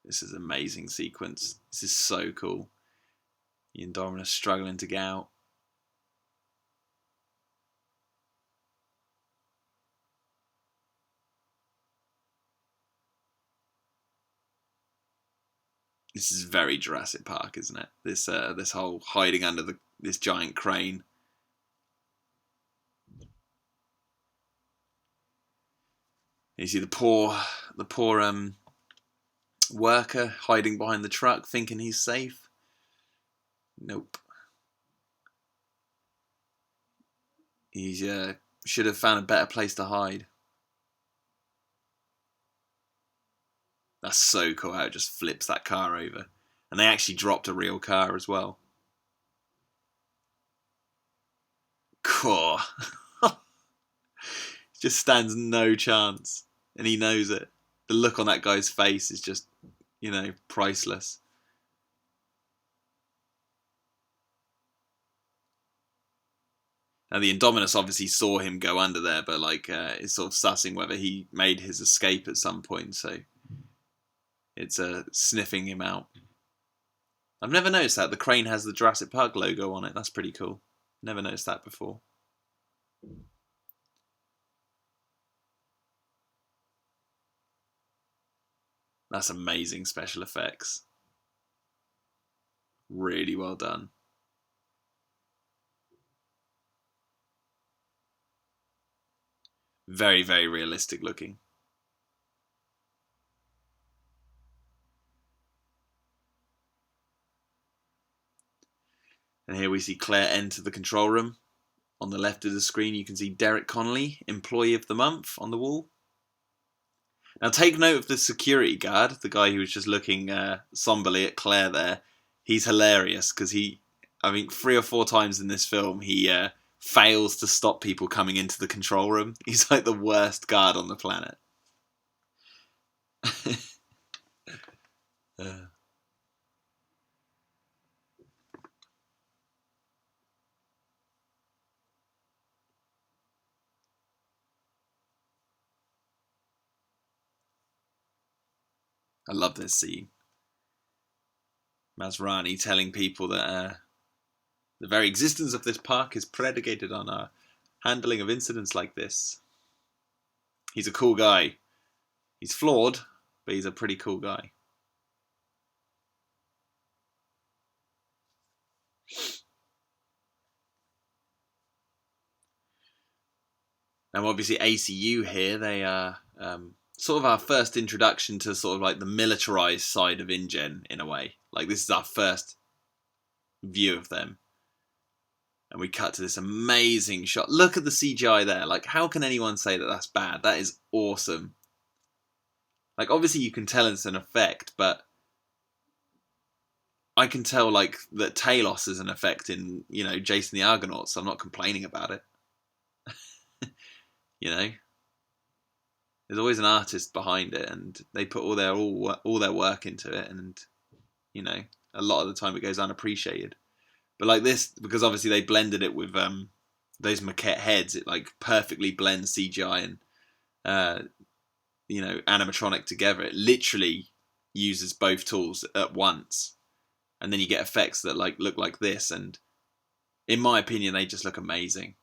This is an amazing sequence. This is so cool. The Indominus struggling to get out. This is very Jurassic Park, isn't it? This whole hiding under this giant crane. You see the poor worker hiding behind the truck, thinking he's safe. Nope. He should have found a better place to hide. That's so cool how it just flips that car over. And they actually dropped a real car as well. Cool. Just stands no chance. And he knows it. The look on that guy's face is just, priceless. Now the Indominus obviously saw him go under there, but is sort of sussing whether he made his escape at some point, so it's sniffing him out. I've never noticed that. The crane has the Jurassic Park logo on it. That's pretty cool. Never noticed that before. That's amazing special effects. Really well done. Very, very realistic looking. And here we see Claire enter the control room. On the left of the screen, you can see Derek Connolly, Employee of the Month, on the wall. Now, take note of the security guard, the guy who was just looking somberly at Claire there. He's hilarious because 3 or 4 times in this film, he fails to stop people coming into the control room. He's like the worst guard on the planet. I love this scene. Masrani telling people that the very existence of this park is predicated on our handling of incidents like this. He's a cool guy. He's flawed, but he's a pretty cool guy. Now, obviously, ACU here, they are sort of our first introduction to sort of like the militarized side of InGen in a way. Like, this is our first view of them. And we cut to this amazing shot. Look at the CGI there. Like, how can anyone say that that's bad? That is awesome. Like, obviously you can tell it's an effect, but I can tell, like, that Talos is an effect in, Jason the Argonaut, so I'm not complaining about it. There's always an artist behind it, and they put all their work into it, and, a lot of the time it goes unappreciated. But like this, because obviously they blended it with those maquette heads, it like perfectly blends CGI and animatronic together. It literally uses both tools at once, and then you get effects that like look like this, and in my opinion, they just look amazing.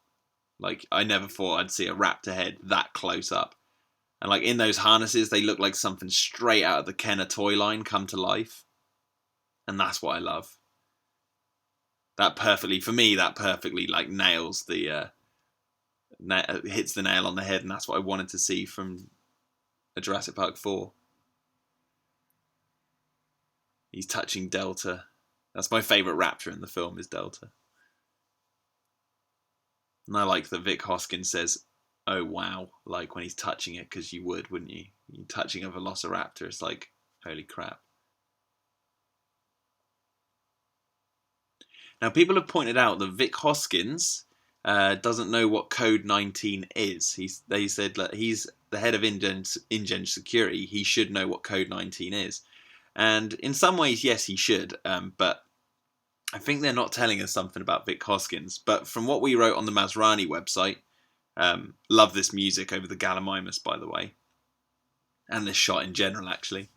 Like, I never thought I'd see a raptor head that close up. And like in those harnesses, they look like something straight out of the Kenner toy line come to life. And that's what I love. That perfectly, for me, that perfectly like nails the, hits the nail on the head. And that's what I wanted to see from a Jurassic Park 4. He's touching Delta. That's my favourite raptor in the film, is Delta. And I like that Vic Hoskins says, "Oh wow," like when he's touching it, because you would, wouldn't you? You're touching a Velociraptor, it's like, holy crap. Now, people have pointed out that Vic Hoskins doesn't know what Code 19 is. They said that he's the head of InGen security. He should know what Code 19 is. And in some ways, yes, he should. But I think they're not telling us something about Vic Hoskins. But from what we wrote on the Masrani website, love this music over the Gallimimus, by the way, and this shot in general, actually.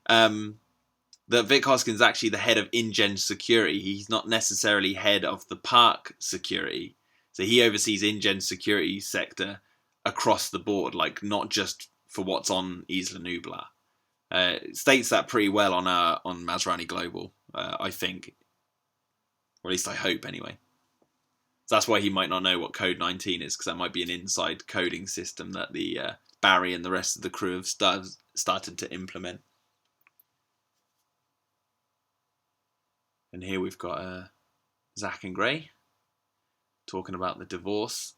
That Vic Hoskins is actually the head of InGen security. He's not necessarily head of the park security. So he oversees InGen security sector across the board, like not just for what's on Isla Nublar. It states that pretty well on Masrani Global, I think. Or at least I hope, anyway. So that's why he might not know what Code 19 is, because that might be an inside coding system that the Barry and the rest of the crew have started to implement. And here we've got Zach and Gray talking about the divorce.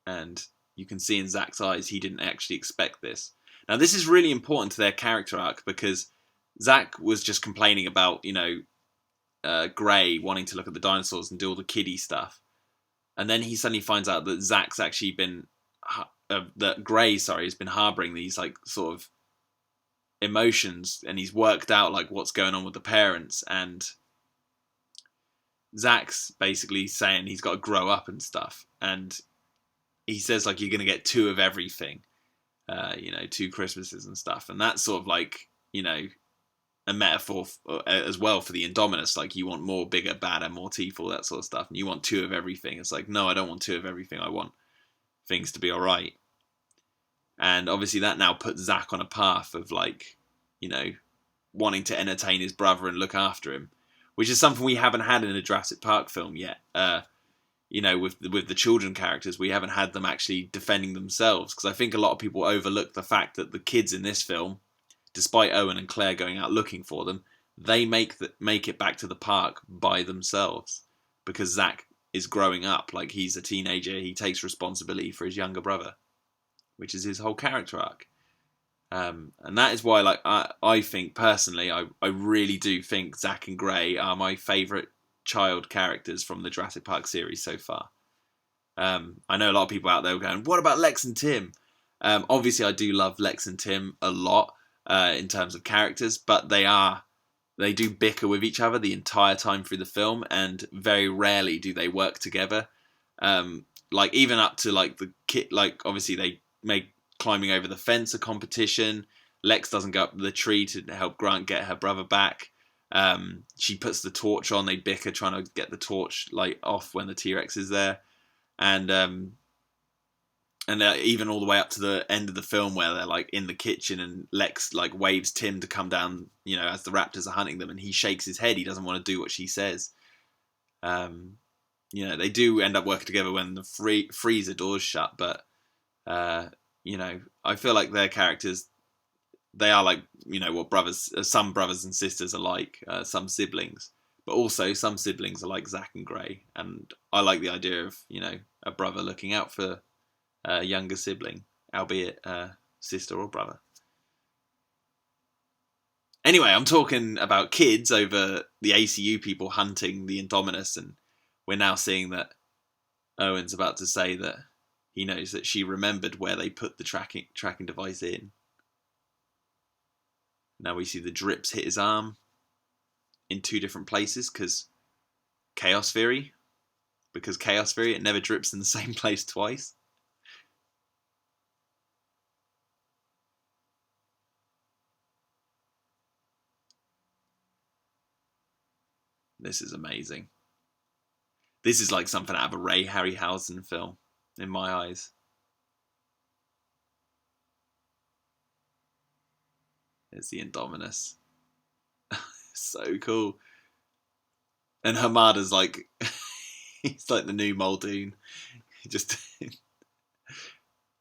And you can see in Zach's eyes, he didn't actually expect this. Now, this is really important to their character arc, because Zach was just complaining about, Gray wanting to look at the dinosaurs and do all the kiddie stuff. And then he suddenly finds out that Zach's actually been, that Gray, has been harboring these like sort of emotions, and he's worked out like what's going on with the parents, and Zach's basically saying he's got to grow up and stuff. And he says like, you're going to get 2 of everything, 2 Christmases and stuff. And that's sort of like, a metaphor as well for the Indominus. Like, you want more, bigger, badder, more teeth, all that sort of stuff. And you want 2 of everything. It's like, no, I don't want 2 of everything. I want things to be all right. And obviously that now puts Zach on a path of like, wanting to entertain his brother and look after him, which is something we haven't had in a Jurassic Park film yet. With the children characters, we haven't had them actually defending themselves, because I think a lot of people overlook the fact that the kids in this film, despite Owen and Claire going out looking for them, they make it back to the park by themselves, because Zach is growing up. Like, he's a teenager, he takes responsibility for his younger brother, which is his whole character arc. And that is why, like, I think personally, I really do think Zach and Gray are my favourite child characters from the Jurassic Park series so far. I know a lot of people out there going, what about Lex and Tim? Obviously, I do love Lex and Tim a lot in terms of characters, but they do bicker with each other the entire time through the film, and very rarely do they work together. Like, even up to like the kid, like obviously they make climbing over the fence a competition. Lex doesn't go up the tree to help Grant get her brother back. She puts the torch on. They bicker trying to get the torch light off when the T-Rex is there, and even all the way up to the end of the film where they're like in the kitchen and Lex like waves Tim to come down, as the raptors are hunting them, and he shakes his head. He doesn't want to do what she says. They do end up working together when the freezer doors shut, but I feel like their characters, they are like, what some brothers and sisters are like, some siblings, but also some siblings are like Zach and Gray. And I like the idea of, a brother looking out for a younger sibling, albeit sister or brother. Anyway, I'm talking about kids over the ACU people hunting the Indominus, and we're now seeing that Owen's about to say that he knows that she remembered where they put the tracking device in. Now we see the drips hit his arm in 2 different places, because chaos theory, it never drips in the same place twice. This is amazing. This is like something out of a Ray Harryhausen film, in my eyes. It's the Indominus. So cool. And Hamada's like, he's like the new Muldoon. He just,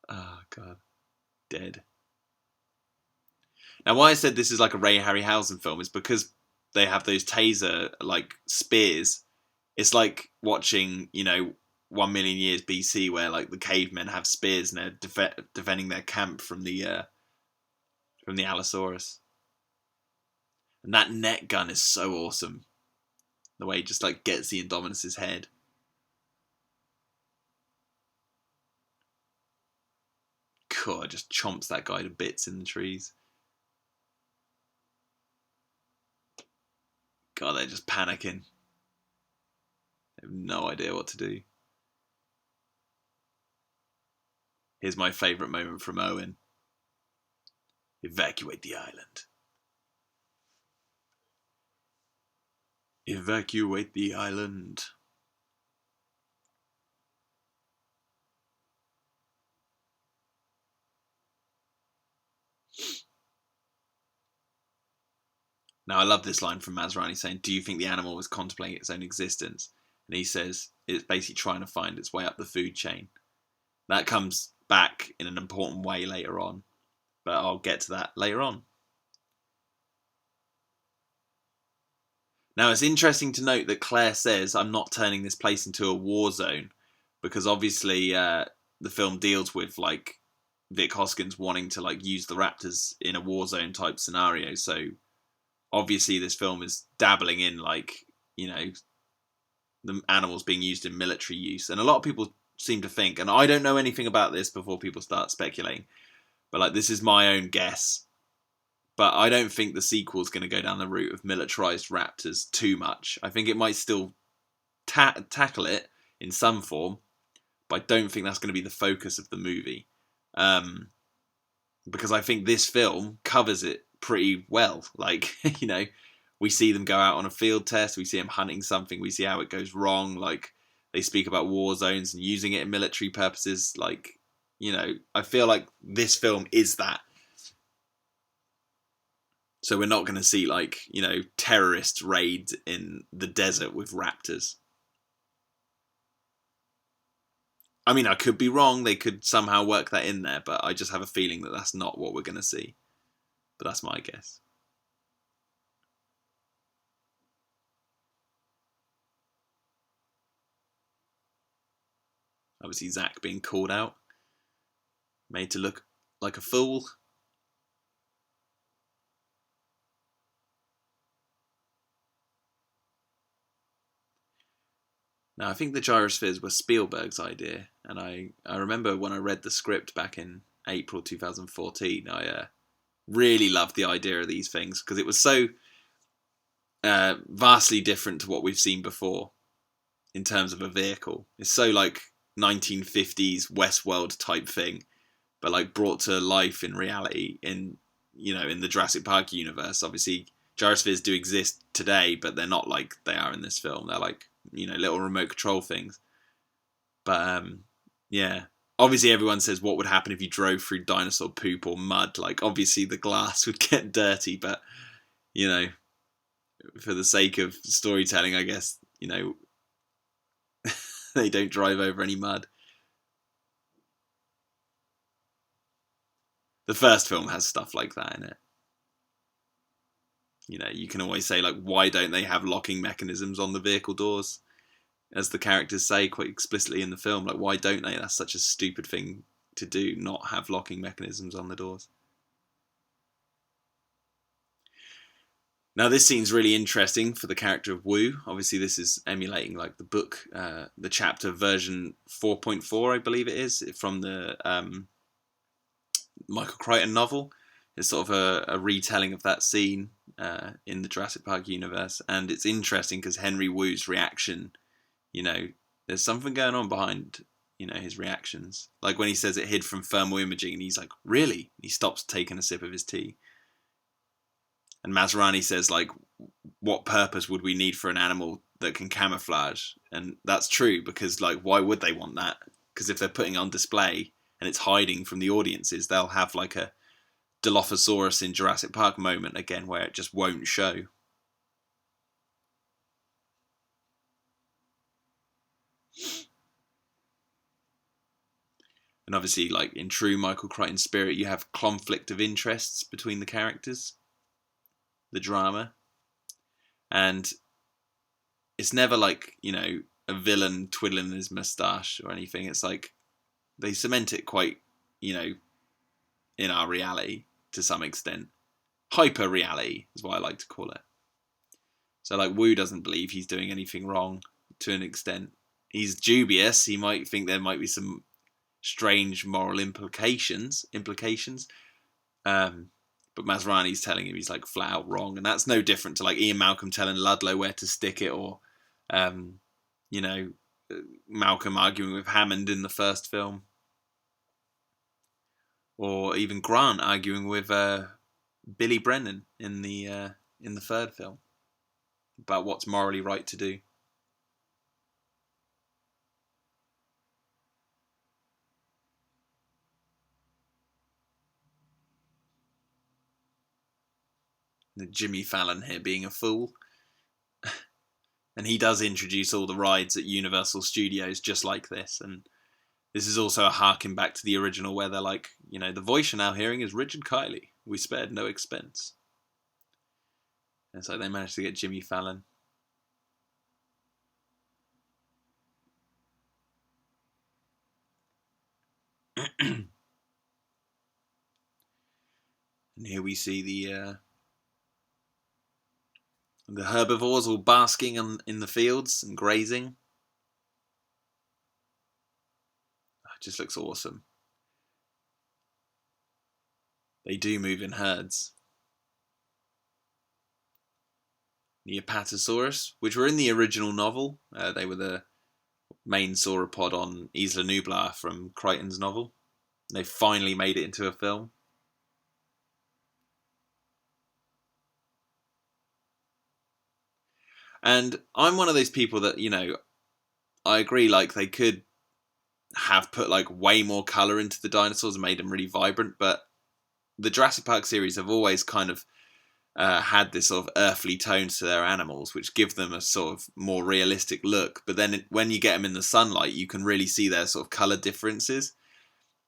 oh god, dead. Now, why I said this is like a Ray Harryhausen film is because they have those taser like spears. It's like watching, 1,000,000 years BC, where like the cavemen have spears and they're defending their camp from the Allosaurus. And that net gun is so awesome. The way he just like gets the Indominus's head. God, just chomps that guy to bits in the trees. God, they're just panicking. They have no idea what to do. Here's my favourite moment from Owen. Evacuate the island. Evacuate the island. Now, I love this line from Masrani saying, do you think the animal was contemplating its own existence? And he says, it's basically trying to find its way up the food chain. That comes back in an important way later on, but I'll get to that later on. Now, it's interesting to note that Claire says, I'm not turning this place into a war zone, because obviously the film deals with like Vic Hoskins wanting to like use the raptors in a war zone type scenario. So obviously this film is dabbling in like, the animals being used in military use. And a lot of people seem to think, and I don't know anything about this before people start speculating, but like this is my own guess. But I don't think the sequel is going to go down the route of militarized raptors too much. I think it might still tackle it in some form, but I don't think that's going to be the focus of the movie. Because I think this film covers it pretty well. Like, we see them go out on a field test, we see them hunting something, we see how it goes wrong. Like, they speak about war zones and using it in military purposes. Like, I feel like this film is that. So we're not going to see, like, terrorist raids in the desert with raptors. I mean, I could be wrong. They could somehow work that in there, but I just have a feeling that that's not what we're going to see. But that's my guess. Obviously, Zach being called out. Made to look like a fool. Now, I think the gyrospheres were Spielberg's idea, and I remember when I read the script back in April 2014, I really loved the idea of these things, because it was so vastly different to what we've seen before in terms of a vehicle. It's so like 1950s Westworld type thing, but like brought to life in reality in the Jurassic Park universe. Obviously, gyrospheres do exist today, but they're not like they are in this film. They're like, little remote control things. But yeah, obviously everyone says what would happen if you drove through dinosaur poop or mud. Like, obviously the glass would get dirty, but for the sake of storytelling, I guess they don't drive over any mud. The first film has stuff like that in it. You can always say, like, why don't they have locking mechanisms on the vehicle doors? As the characters say quite explicitly in the film, like, why don't they? That's such a stupid thing to do, not have locking mechanisms on the doors. Now, this scene's really interesting for the character of Wu. Obviously, this is emulating, like, the book, the chapter version 4.4, I believe it is, from the Michael Crichton novel. It's sort of a retelling of that scene in the Jurassic Park universe. And it's interesting because Henry Wu's reaction, there's something going on behind, his reactions. Like when he says it hid from thermal imaging and he's like, really? He stops taking a sip of his tea. And Masrani says, like, what purpose would we need for an animal that can camouflage? And that's true, because like, why would they want that? Because if they're putting it on display and it's hiding from the audiences, they'll have like a Dilophosaurus in Jurassic Park moment again, where it just won't show. And obviously, like in true Michael Crichton spirit, you have conflict of interests between the characters, the drama. And it's never like, you know, a villain twiddling his moustache or anything. It's like they cement it quite, you know, in our reality to some extent. Hyper reality is what I like to call it. So like Wu doesn't believe he's doing anything wrong to an extent. He's dubious. He might think there might be some strange moral implications. But Masrani's telling him he's like flat out wrong, and that's no different to like Ian Malcolm telling Ludlow where to stick it, or you know, Malcolm arguing with Hammond in the first film, or even Grant arguing with Billy Brennan in the third film about what's morally right to do. Jimmy Fallon here being a fool. And he does introduce all the rides at Universal Studios just like this. And this is also a harking back to the original, where they're like, you know, the voice you're now hearing is Richard Kiley. We spared no expense. And so they managed to get Jimmy Fallon. And here we see the herbivores all basking in the fields and grazing. It just looks awesome. They do move in herds. The Apatosaurus, which were in the original novel. They were the main sauropod on Isla Nublar from Crichton's novel. They finally made it into a film. And I'm one of those people that, you know, I agree, like, they could have put, like, way more colour into the dinosaurs and made them really vibrant, but the Jurassic Park series have always kind of had this sort of earthly tones to their animals, which give them a sort of more realistic look. But then when you get them in the sunlight, you can really see their sort of colour differences.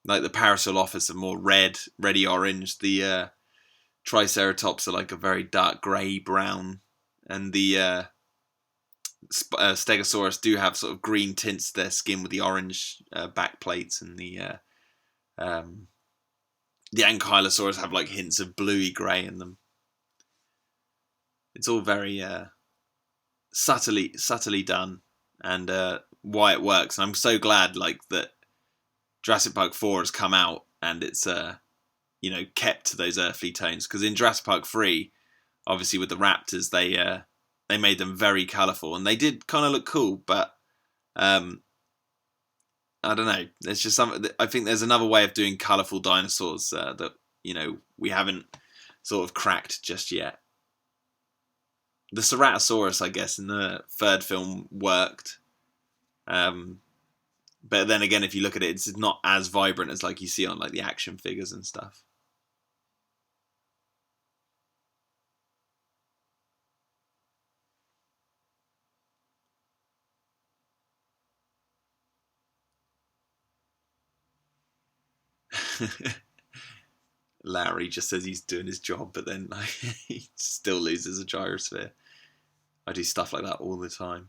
Like the Parasaurolophus are more red, reddy orange. The Triceratops are like a very dark grey brown, and the Stegosaurus do have sort of green tints to their skin with the orange back plates, and the Ankylosaurus have like hints of bluey grey in them. It's all very subtly done, and why it works. And I'm so glad like that Jurassic Park 4 has come out and it's you know, kept to those earthly tones, because in Jurassic Park 3, obviously with the raptors, they made them very colourful, and they did kind of look cool, but I don't know. There's just something. I think there's another way of doing colourful dinosaurs that, you know, we haven't sort of cracked just yet. The Ceratosaurus, I guess, in the third film worked, but then again, if you look at it, it's not as vibrant as like you see on like the action figures and stuff. Larry just says he's doing his job, but then like, he still loses a gyrosphere. I do stuff like that all the time.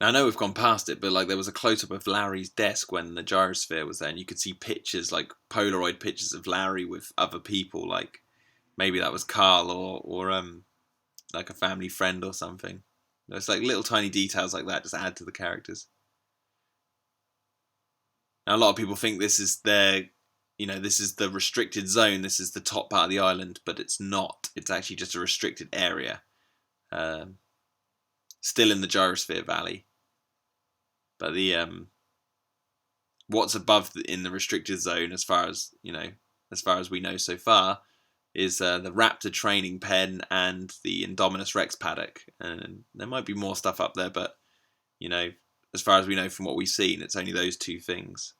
Now, I know we've gone past it, but like there was a close-up of Larry's desk when the gyrosphere was there, and you could see pictures, like Polaroid pictures of Larry with other people, like maybe that was Carl or like a family friend or something. It's like little tiny details like that just add to the characters. Now, a lot of people think this is their, you know, this is the restricted zone, this is the top part of the island, but it's not. It's actually just a restricted area, still in the Gyrosphere Valley. But the what's above in the restricted zone, as far as we know so far, is the Raptor training pen and the Indominus Rex paddock. And there might be more stuff up there, but as far as we know from what we've seen, it's only those two things.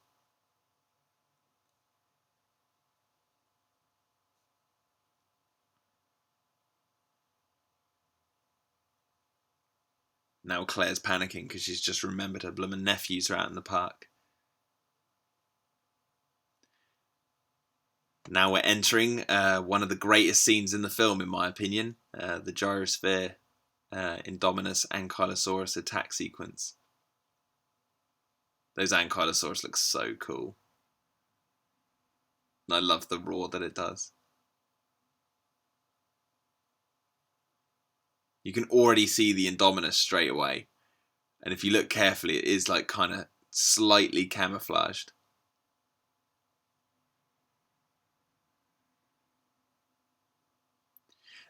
Now Claire's panicking because she's just remembered her bloomin' nephews are out in the park. Now we're entering one of the greatest scenes in the film, in my opinion, the gyrosphere Indominus Ankylosaurus attack sequence. Those Ankylosaurus look so cool. And I love the roar that it does. You can already see the Indominus straight away. And if you look carefully, it is like kind of slightly camouflaged.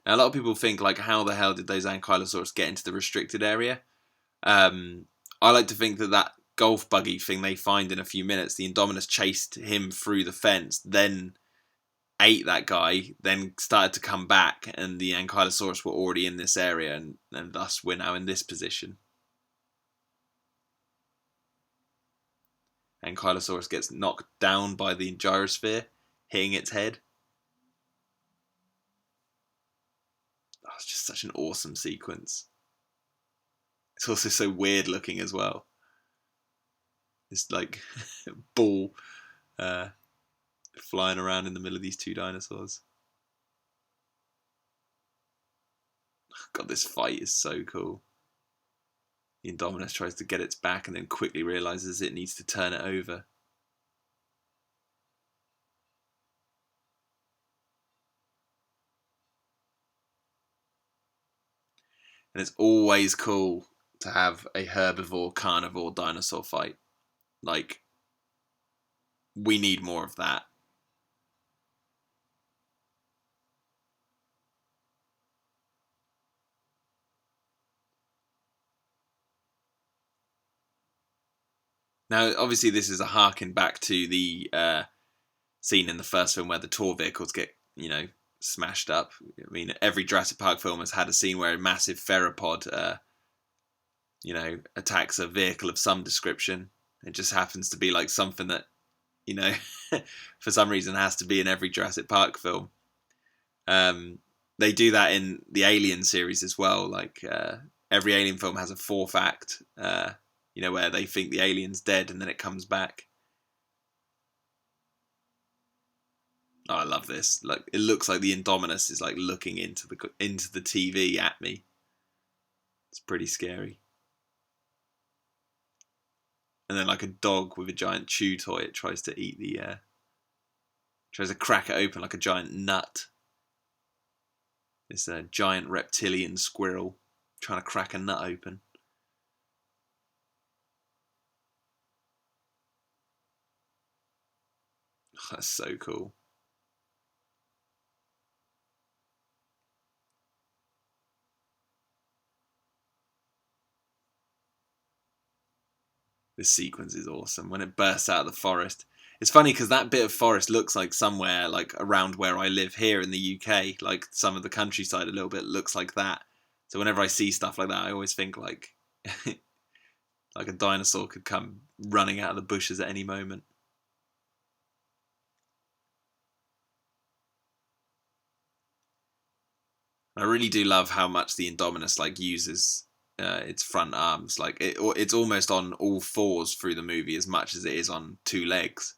Now, a lot of people think, like, how the hell did those Ankylosaurus get into the restricted area? I like to think that golf buggy thing they find in a few minutes, the Indominus chased him through the fence, then ate that guy, then started to come back, and the Ankylosaurus were already in this area, and thus we're now in this position. Ankylosaurus gets knocked down by the gyrosphere, hitting its head. Oh, it's just such an awesome sequence. It's also so weird looking as well. This like ball flying around in the middle of these two dinosaurs. God, this fight is so cool. The Indominus tries to get its back and then quickly realizes it needs to turn it over. And it's always cool to have a herbivore-carnivore dinosaur fight. Like, we need more of that. Now, obviously, this is a harken back to the scene in the first film where the tour vehicles get, smashed up. I mean, every Jurassic Park film has had a scene where a massive theropod, attacks a vehicle of some description. It just happens to be like something that, for some reason has to be in every Jurassic Park film. They do that in the Alien series as well. Like, every Alien film has a fourth act, where they think the alien's dead and then it comes back. Oh, I love this. Like, it looks like the Indominus is like looking into the TV at me. It's pretty scary. And then, like a dog with a giant chew toy, it tries to eat tries to crack it open like a giant nut. This giant reptilian squirrel trying to crack a nut open. Oh, that's so cool. This sequence is awesome. When it bursts out of the forest. It's funny because that bit of forest looks like somewhere like around where I live here in the UK. Like some of the countryside a little bit looks like that. So whenever I see stuff like that, I always think like like a dinosaur could come running out of the bushes at any moment. I really do love how much the Indominus like uses its front arms. Like it's almost on all fours through the movie as much as it is on two legs.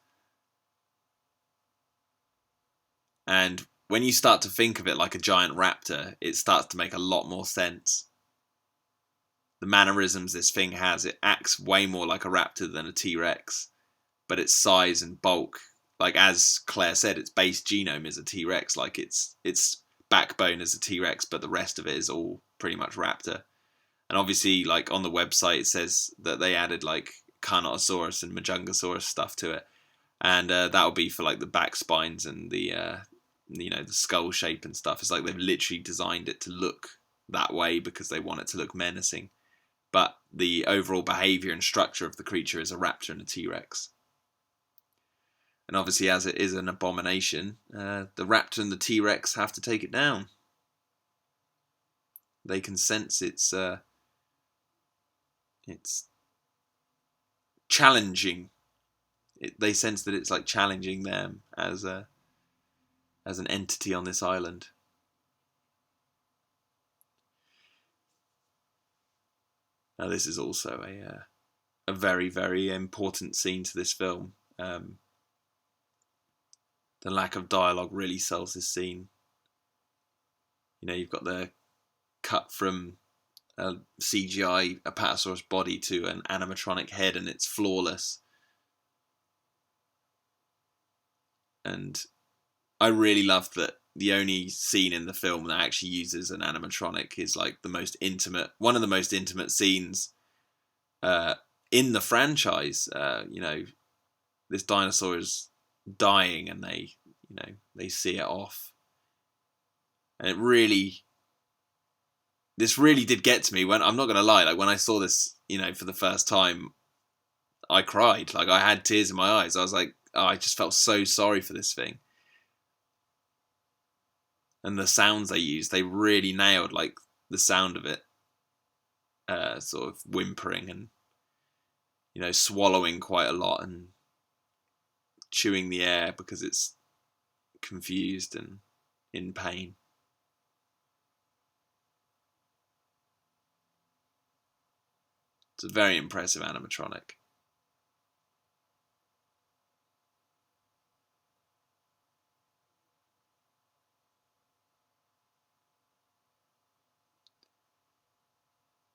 And when you start to think of it like a giant raptor, it starts to make a lot more sense. The mannerisms this thing has, it acts way more like a raptor than a T-Rex. But its size and bulk, like as Claire said, its base genome is a T-Rex. Like its backbone is a T-Rex, but the rest of it is all pretty much raptor. And obviously, like on the website, it says that they added like Carnotaurus and Majungasaurus stuff to it, and that'll be for like the back spines and the the skull shape and stuff. It's like they've literally designed it to look that way because they want it to look menacing. But the overall behavior and structure of the creature is a raptor and a T-Rex. And obviously, as it is an abomination, the Raptor and the T-Rex have to take it down. They can sense it's challenging. They sense that it's like challenging them as an entity on this island. Now, this is also a very, very important scene to this film. The lack of dialogue really sells this scene. You know, you've got the cut from a CGI Apatosaurus body to an animatronic head, and it's flawless. And I really love that the only scene in the film that actually uses an animatronic is like one of the most intimate scenes in the franchise. You know, this dinosaur is dying, and they see it off, and this really did get to me. When I'm not gonna lie, like when I saw this, you know, for the first time, I cried. Like I had tears in my eyes. I was like, oh, I just felt so sorry for this thing. And the sounds they used, they really nailed like the sound of it, sort of whimpering and, you know, swallowing quite a lot and chewing the air because it's confused and in pain. It's a very impressive animatronic.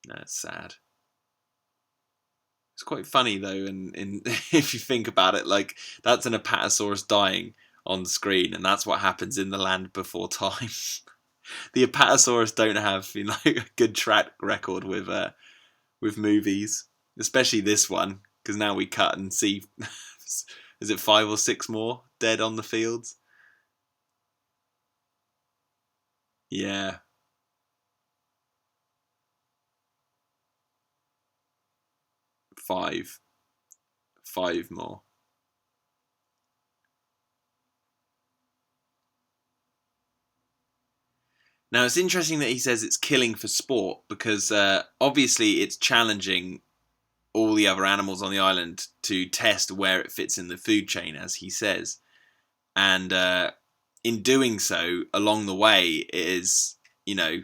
No, it's sad. It's quite funny though, and if you think about it, like that's an Apatosaurus dying on screen, and that's what happens in The Land Before Time. The Apatosaurus don't have, you know, a good track record with movies, especially this one, because now we cut and see, is it 5 or 6 more dead on the fields? Yeah, 5, 5 more. Now it's interesting that he says it's killing for sport because obviously it's challenging all the other animals on the island to test where it fits in the food chain, as he says. And in doing so, along the way, it is, you know,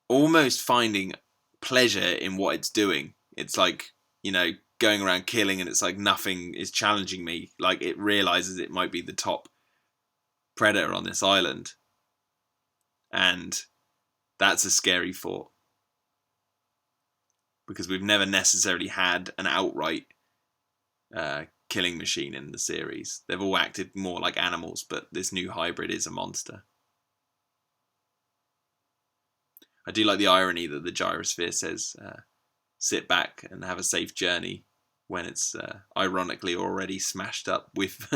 almost finding pleasure in what it's doing. It's like, you know, going around killing, and it's like nothing is challenging me. Like it realizes it might be the top predator on this island. And that's a scary thought, because we've never necessarily had an outright killing machine in the series. They've all acted more like animals, but this new hybrid is a monster. I do like the irony that the gyrosphere says, sit back and have a safe journey, when it's ironically already smashed up with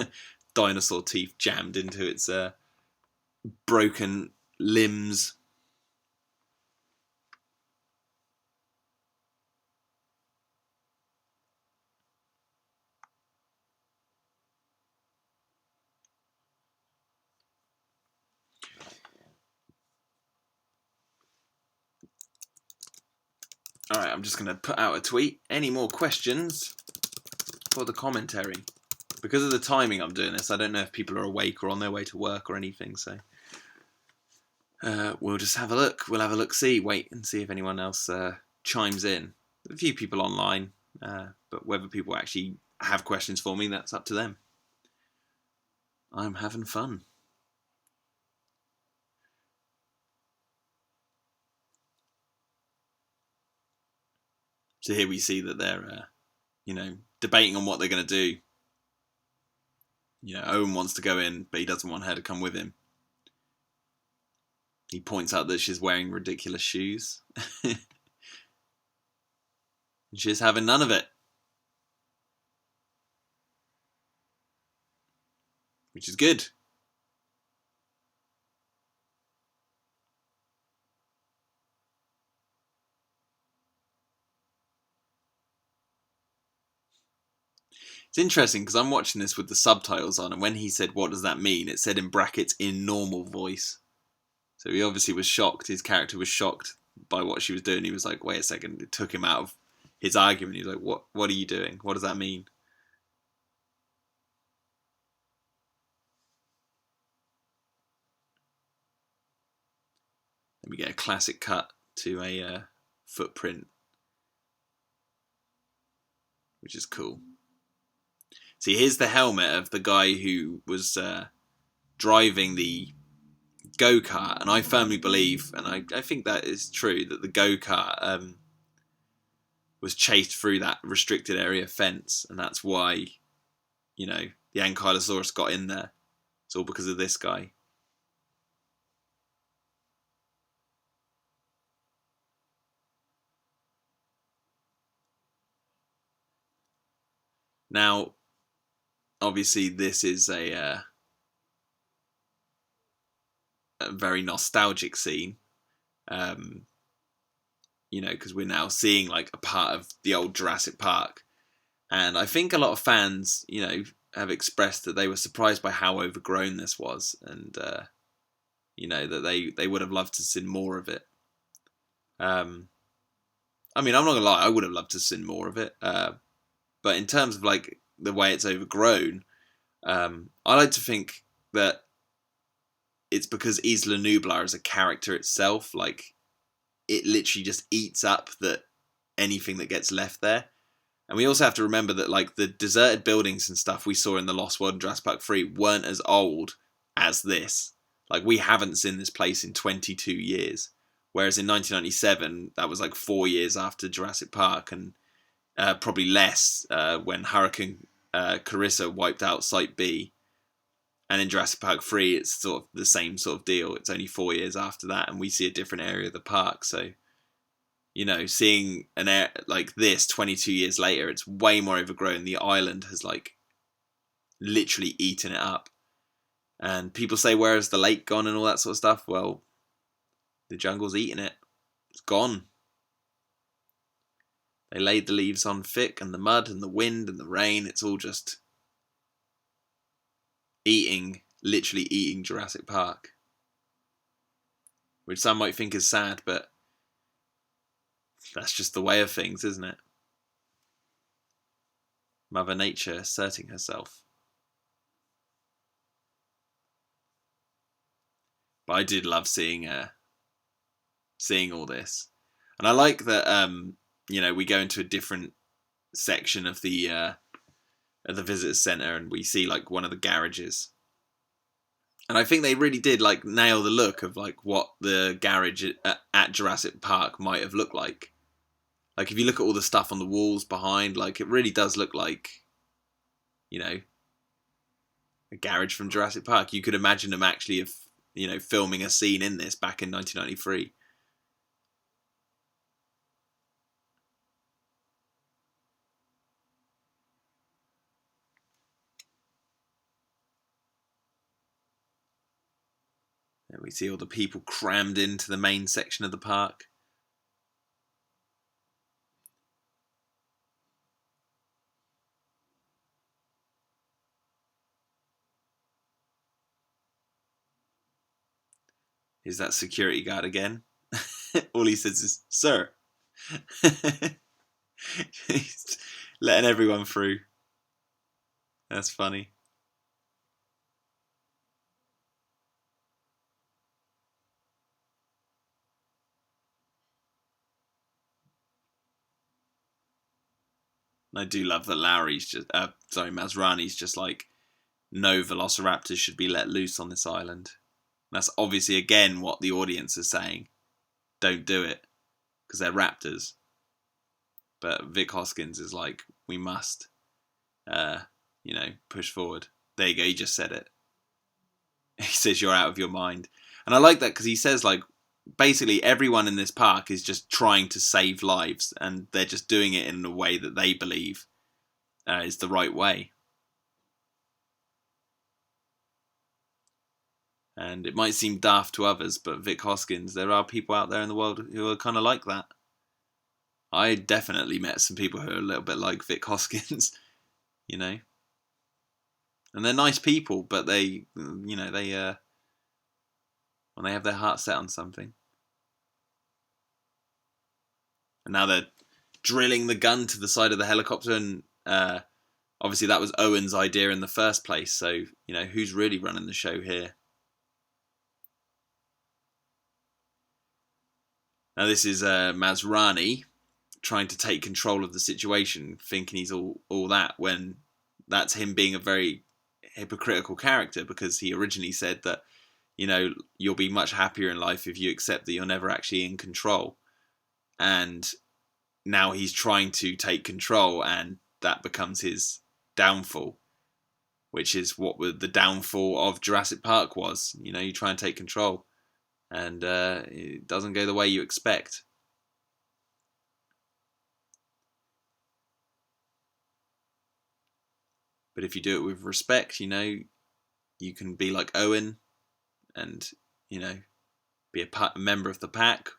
dinosaur teeth jammed into its broken limbs. Alright, I'm just going to put out a tweet. Any more questions for the commentary? Because of the timing I'm doing this, I don't know if people are awake or on their way to work or anything, so we'll just have a look. We'll have a look-see, wait and see if anyone else chimes in. A few people online, but whether people actually have questions for me, that's up to them. I'm having fun. So here we see that they're, you know, debating on what they're going to do. You know, Owen wants to go in, but he doesn't want her to come with him. He points out that she's wearing ridiculous shoes. She's having none of it. Which is good. It's interesting because I'm watching this with the subtitles on, and when he said, "What does that mean?" it said in brackets in normal voice. So he obviously was shocked. His character was shocked by what she was doing. He was like, "Wait a second!" It took him out of his argument. He was like, "What? What are you doing? What does that mean?" Then we get a classic cut to a footprint, which is cool. See, here's the helmet of the guy who was driving the go-kart, and I firmly believe, and I think that is true, that the go-kart was chased through that restricted area fence, and that's why, you know, the Ankylosaurus got in there. It's all because of this guy. Now, obviously, this is a very nostalgic scene, you know, because we're now seeing like a part of the old Jurassic Park. And I think a lot of fans, you know, have expressed that they were surprised by how overgrown this was, and you know, that they would have loved to see more of it. I mean, I'm not gonna lie, I would have loved to see more of it. But in terms of like the way it's overgrown, I like to think that it's because Isla Nublar as a character itself, like, it literally just eats up anything that gets left there. And we also have to remember that, like, the deserted buildings and stuff we saw in the Lost World and Jurassic Park 3 weren't as old as this. Like, we haven't seen this place in 22 years. Whereas in 1997, that was like 4 years after Jurassic Park, and probably less when Hurricane Carissa wiped out Site B. And in Jurassic Park 3, it's sort of the same sort of deal. It's only 4 years after that, and we see a different area of the park. So, you know, seeing an air like this 22 years later, it's way more overgrown. The island has, like, literally eaten it up. And people say, where has the lake gone and all that sort of stuff? Well, the jungle's eaten it. It's gone. They laid the leaves on thick, and the mud and the wind and the rain, it's all just literally eating Jurassic Park. Which some might think is sad, but that's just the way of things, isn't it? Mother Nature asserting herself. But I did love seeing all this. And I like that, you know, we go into a different section of the visitor center, and we see like one of the garages. And I think they really did like nail the look of like what the garage at Jurassic Park might have looked like. Like, if you look at all the stuff on the walls behind, like, it really does look like, you know, a garage from Jurassic Park. You could imagine them actually, you know, filming a scene in this back in 1993. And we see all the people crammed into the main section of the park. Is that security guard again? All he says is, "Sir." He's letting everyone through. That's funny. And I do love that Masrani's just like, no velociraptors should be let loose on this island. That's obviously, again, what the audience is saying. Don't do it, because they're raptors. But Vic Hoskins is like, we must, you know, push forward. There you go, he just said it. He says, you're out of your mind. And I like that, because he says, like, basically everyone in this park is just trying to save lives, and they're just doing it in a way that they believe is the right way. And it might seem daft to others, but Vic Hoskins, there are people out there in the world who are kind of like that. I definitely met some people who are a little bit like Vic Hoskins. you know. And they're nice people, but they, you know, they when they have their heart set on something. And now they're drilling the gun to the side of the helicopter, and obviously that was Owen's idea in the first place. So, you know, who's really running the show here? Now this is Masrani trying to take control of the situation, thinking he's all that, when that's him being a very hypocritical character, because he originally said that, you know, you'll be much happier in life if you accept that you're never actually in control. And now he's trying to take control, and that becomes his downfall, which is what the downfall of Jurassic Park was. You know, you try and take control, and it doesn't go the way you expect. But if you do it with respect, you know, you can be like Owen and, you know, be a member of the pack,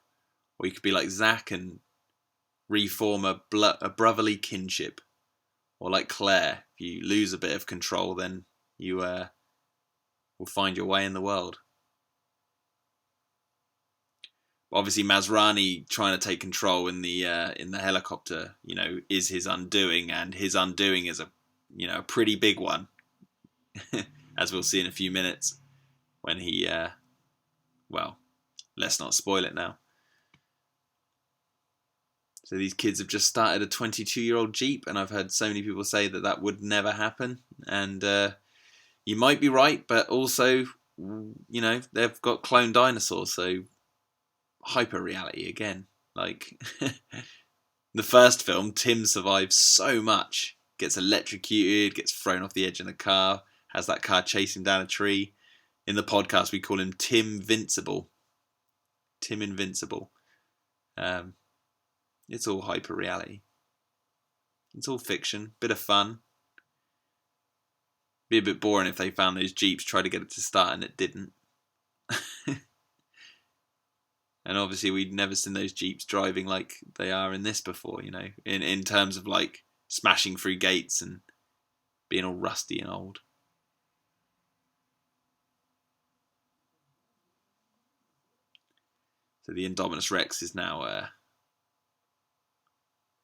or you could be like Zach and reform a brotherly kinship, or like Claire, if you lose a bit of control, then you will find your way in the world. But obviously, Masrani trying to take control in the helicopter, you know, is his undoing, and his undoing is a pretty big one, as we'll see in a few minutes when he well, let's not spoil it now. So these kids have just started a 22-year-old Jeep, and I've heard so many people say that would never happen. And you might be right, but also, you know, they've got clone dinosaurs, so hyper reality again. Like the first film, Tim survives so much, gets electrocuted, gets thrown off the edge of the car, has that car chase him down a tree. In the podcast, we call him Tim Vincible. Tim Invincible. It's all hyper reality. It's all fiction, bit of fun. Be a bit boring if they found those Jeeps, tried to get it to start and it didn't. And obviously we'd never seen those Jeeps driving like they are in this before, you know, in terms of like smashing through gates and being all rusty and old. So the Indominus Rex is now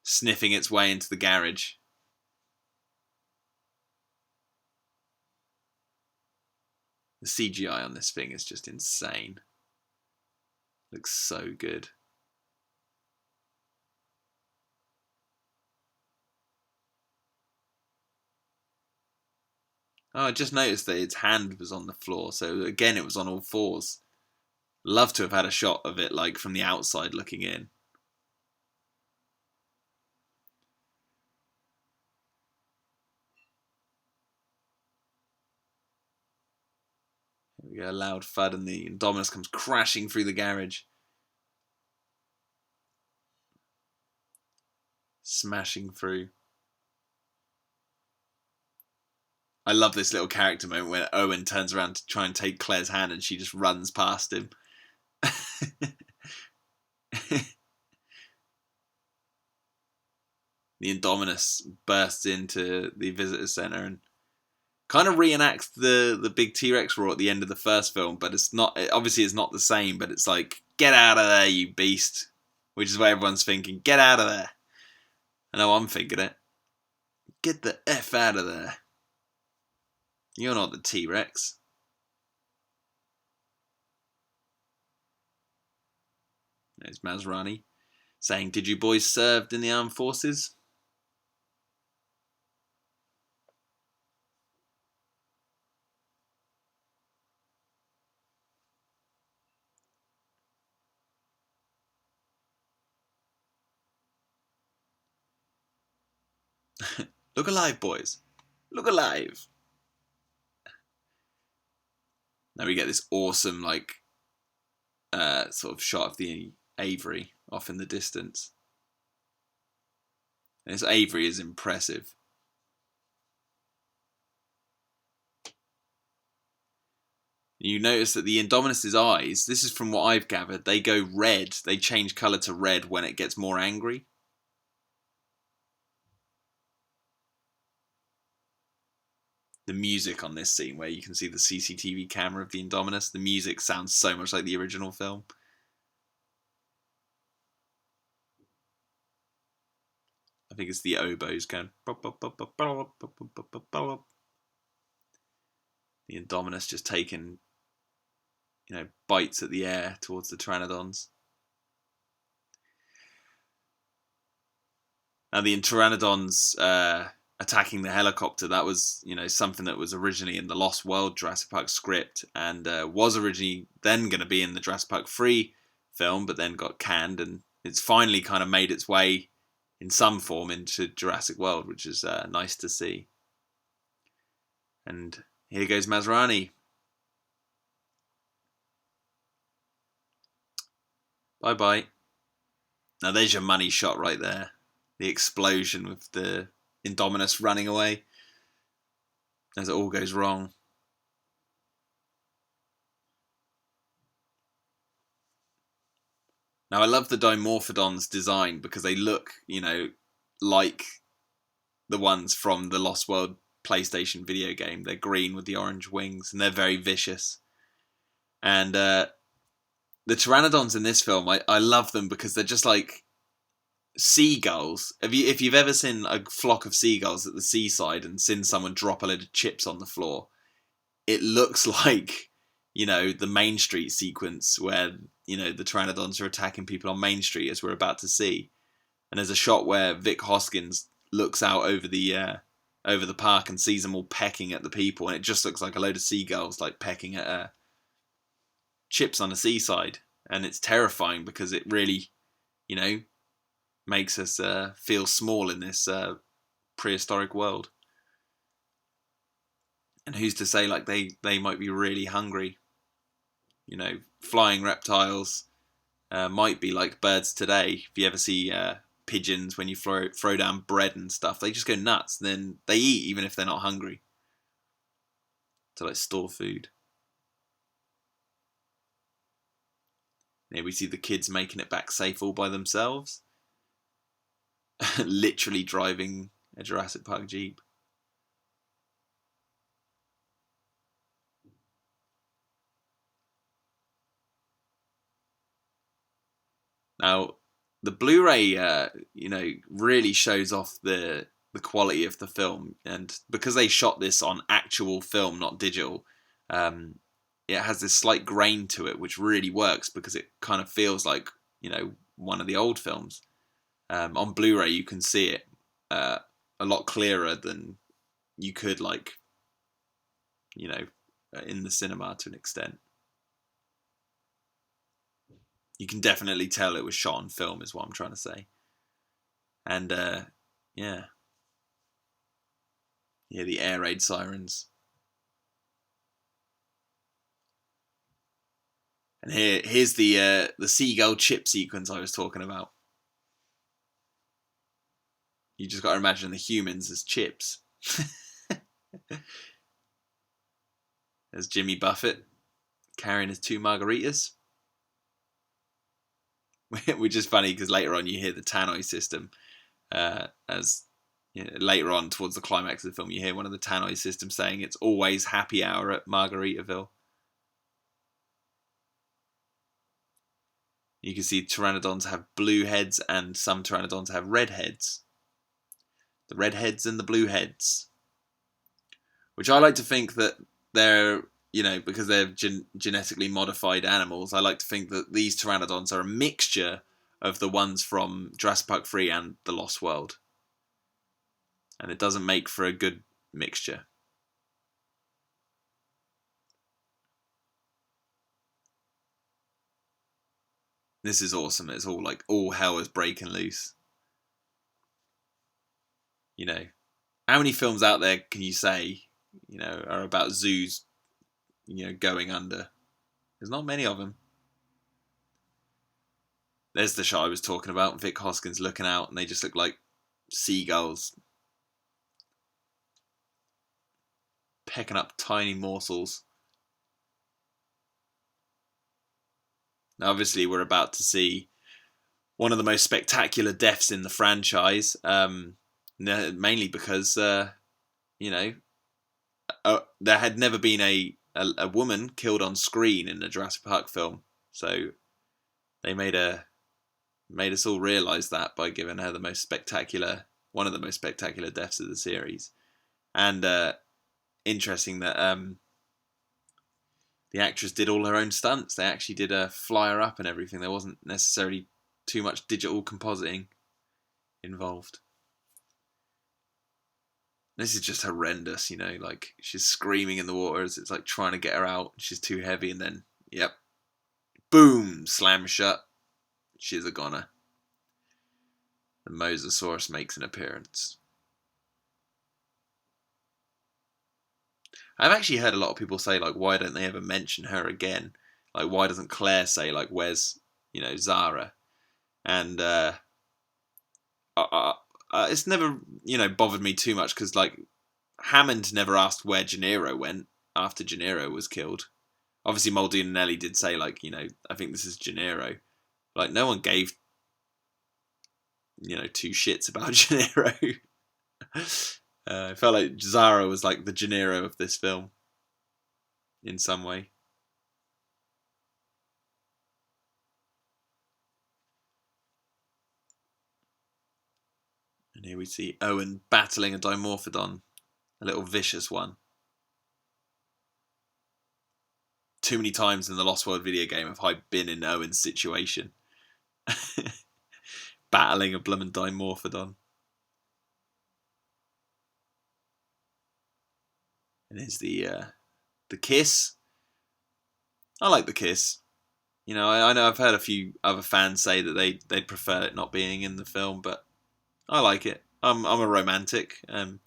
sniffing its way into the garage. The CGI on this thing is just insane. Looks so good. Oh, I just noticed that its hand was on the floor, so again it was on all fours. Love to have had a shot of it like from the outside looking in. Here we go, a loud thud, and the Indominus comes crashing through the garage. Smashing through. I love this little character moment where Owen turns around to try and take Claire's hand and she just runs past him. The Indominus bursts into the visitor center and kind of reenacts the big T-Rex roar at the end of the first film, but it's not, obviously it's not the same, but it's like, get out of there, you beast, which is what everyone's thinking, get out of there. I know I'm thinking it. Get the F out of there. You're not the T-Rex. There's Masrani saying, did you boys served in the armed forces? Look alive, boys. Look alive. Now we get this awesome, like, sort of shot of the Avery off in the distance. And this Avery is impressive. You notice that the Indominus's eyes, this is from what I've gathered, they go red. They change colour to red when it gets more angry. the music on this scene where you can see the CCTV camera of the Indominus. The music sounds so much like the original film. I think it's the oboes going. The Indominus just taking, bites at the air towards the Pteranodons. Now the Pteranodons attacking the helicopter, that was, something that was originally in the Lost World Jurassic Park script, and was originally then going to be in the Jurassic Park 3 film, but then got canned, and it's finally kind of made its way in some form into Jurassic World, which is nice to see. And here goes Masrani. Bye-bye. Now there's your money shot right there. The explosion with the Indominus running away as it all goes wrong. Now I love the Dimorphodon's design because they look, like the ones from the Lost World PlayStation video game. They're green with the orange wings and they're very vicious. And the Pteranodons in this film, I love them because they're just like seagulls. If you've ever seen a flock of seagulls at the seaside and seen someone drop a load of chips on the floor, it looks like, the Main Street sequence where, the Pteranodons are attacking people on Main Street, as we're about to see. And there's a shot where Vic Hoskins looks out over the park and sees them all pecking at the people, and it just looks like a load of seagulls like pecking at chips on the seaside. And it's terrifying because it really, makes us feel small in this prehistoric world. And who's to say like they might be really hungry? Flying reptiles might be like birds today. If you ever see pigeons, when you throw down bread and stuff, they just go nuts. And then they eat even if they're not hungry to like store food. Here we see the kids making it back safe all by themselves. Literally driving a Jurassic Park Jeep. Now, the Blu-ray, really shows off the quality of the film, and because they shot this on actual film, not digital, it has this slight grain to it, which really works because it kind of feels like one of the old films. On Blu-ray, you can see it a lot clearer than you could in the cinema to an extent. You can definitely tell it was shot on film, is what I'm trying to say. And yeah, the air raid sirens. And here's the seagull chip sequence I was talking about. You just got to imagine the humans as chips. There's Jimmy Buffett carrying his 2 margaritas. Which is funny because later on you hear the tannoy system. Later on towards the climax of the film, you hear one of the tannoy systems saying it's always happy hour at Margaritaville. You can see Pteranodons have blue heads and some Pteranodons have red heads. The red heads and the blue heads. Which I like to think that they're, because they're genetically modified animals, I like to think that these Pteranodons are a mixture of the ones from Jurassic Park 3 and The Lost World. And it doesn't make for a good mixture. This is awesome. It's all like all hell is breaking loose. How many films out there can you say, are about zoos, going under? There's not many of them. There's the shot I was talking about. Vic Hoskins looking out, and they just look like seagulls pecking up tiny morsels. Now, obviously, we're about to see one of the most spectacular deaths in the franchise. Mainly because, there had never been a woman killed on screen in a Jurassic Park film, so they made us all realise that by giving her one of the most spectacular deaths of the series. And interesting that the actress did all her own stunts. They actually did a flyer up and everything. There wasn't necessarily too much digital compositing involved. This is just horrendous, like she's screaming in the water as it's like trying to get her out. She's too heavy, and then, yep, boom, slam shut. She's a goner. The Mosasaurus makes an appearance. I've actually heard a lot of people say, like, why don't they ever mention her again? Like, why doesn't Claire say, like, where's, Zara? And it's never, bothered me too much because, like, Hammond never asked where Gennaro went after Gennaro was killed. Obviously, Maldini did say, like, I think this is Gennaro. Like, no one gave, two shits about Gennaro. I felt like Zara was like the Gennaro of this film in some way. And here we see Owen battling a Dimorphodon, a little vicious one. Too many times in the Lost World video game have I been in Owen's situation. Battling a bloomin' Dimorphodon. And here's the kiss. I like the kiss. I know I've heard a few other fans say that they'd prefer it not being in the film, but I like it. I'm a romantic. If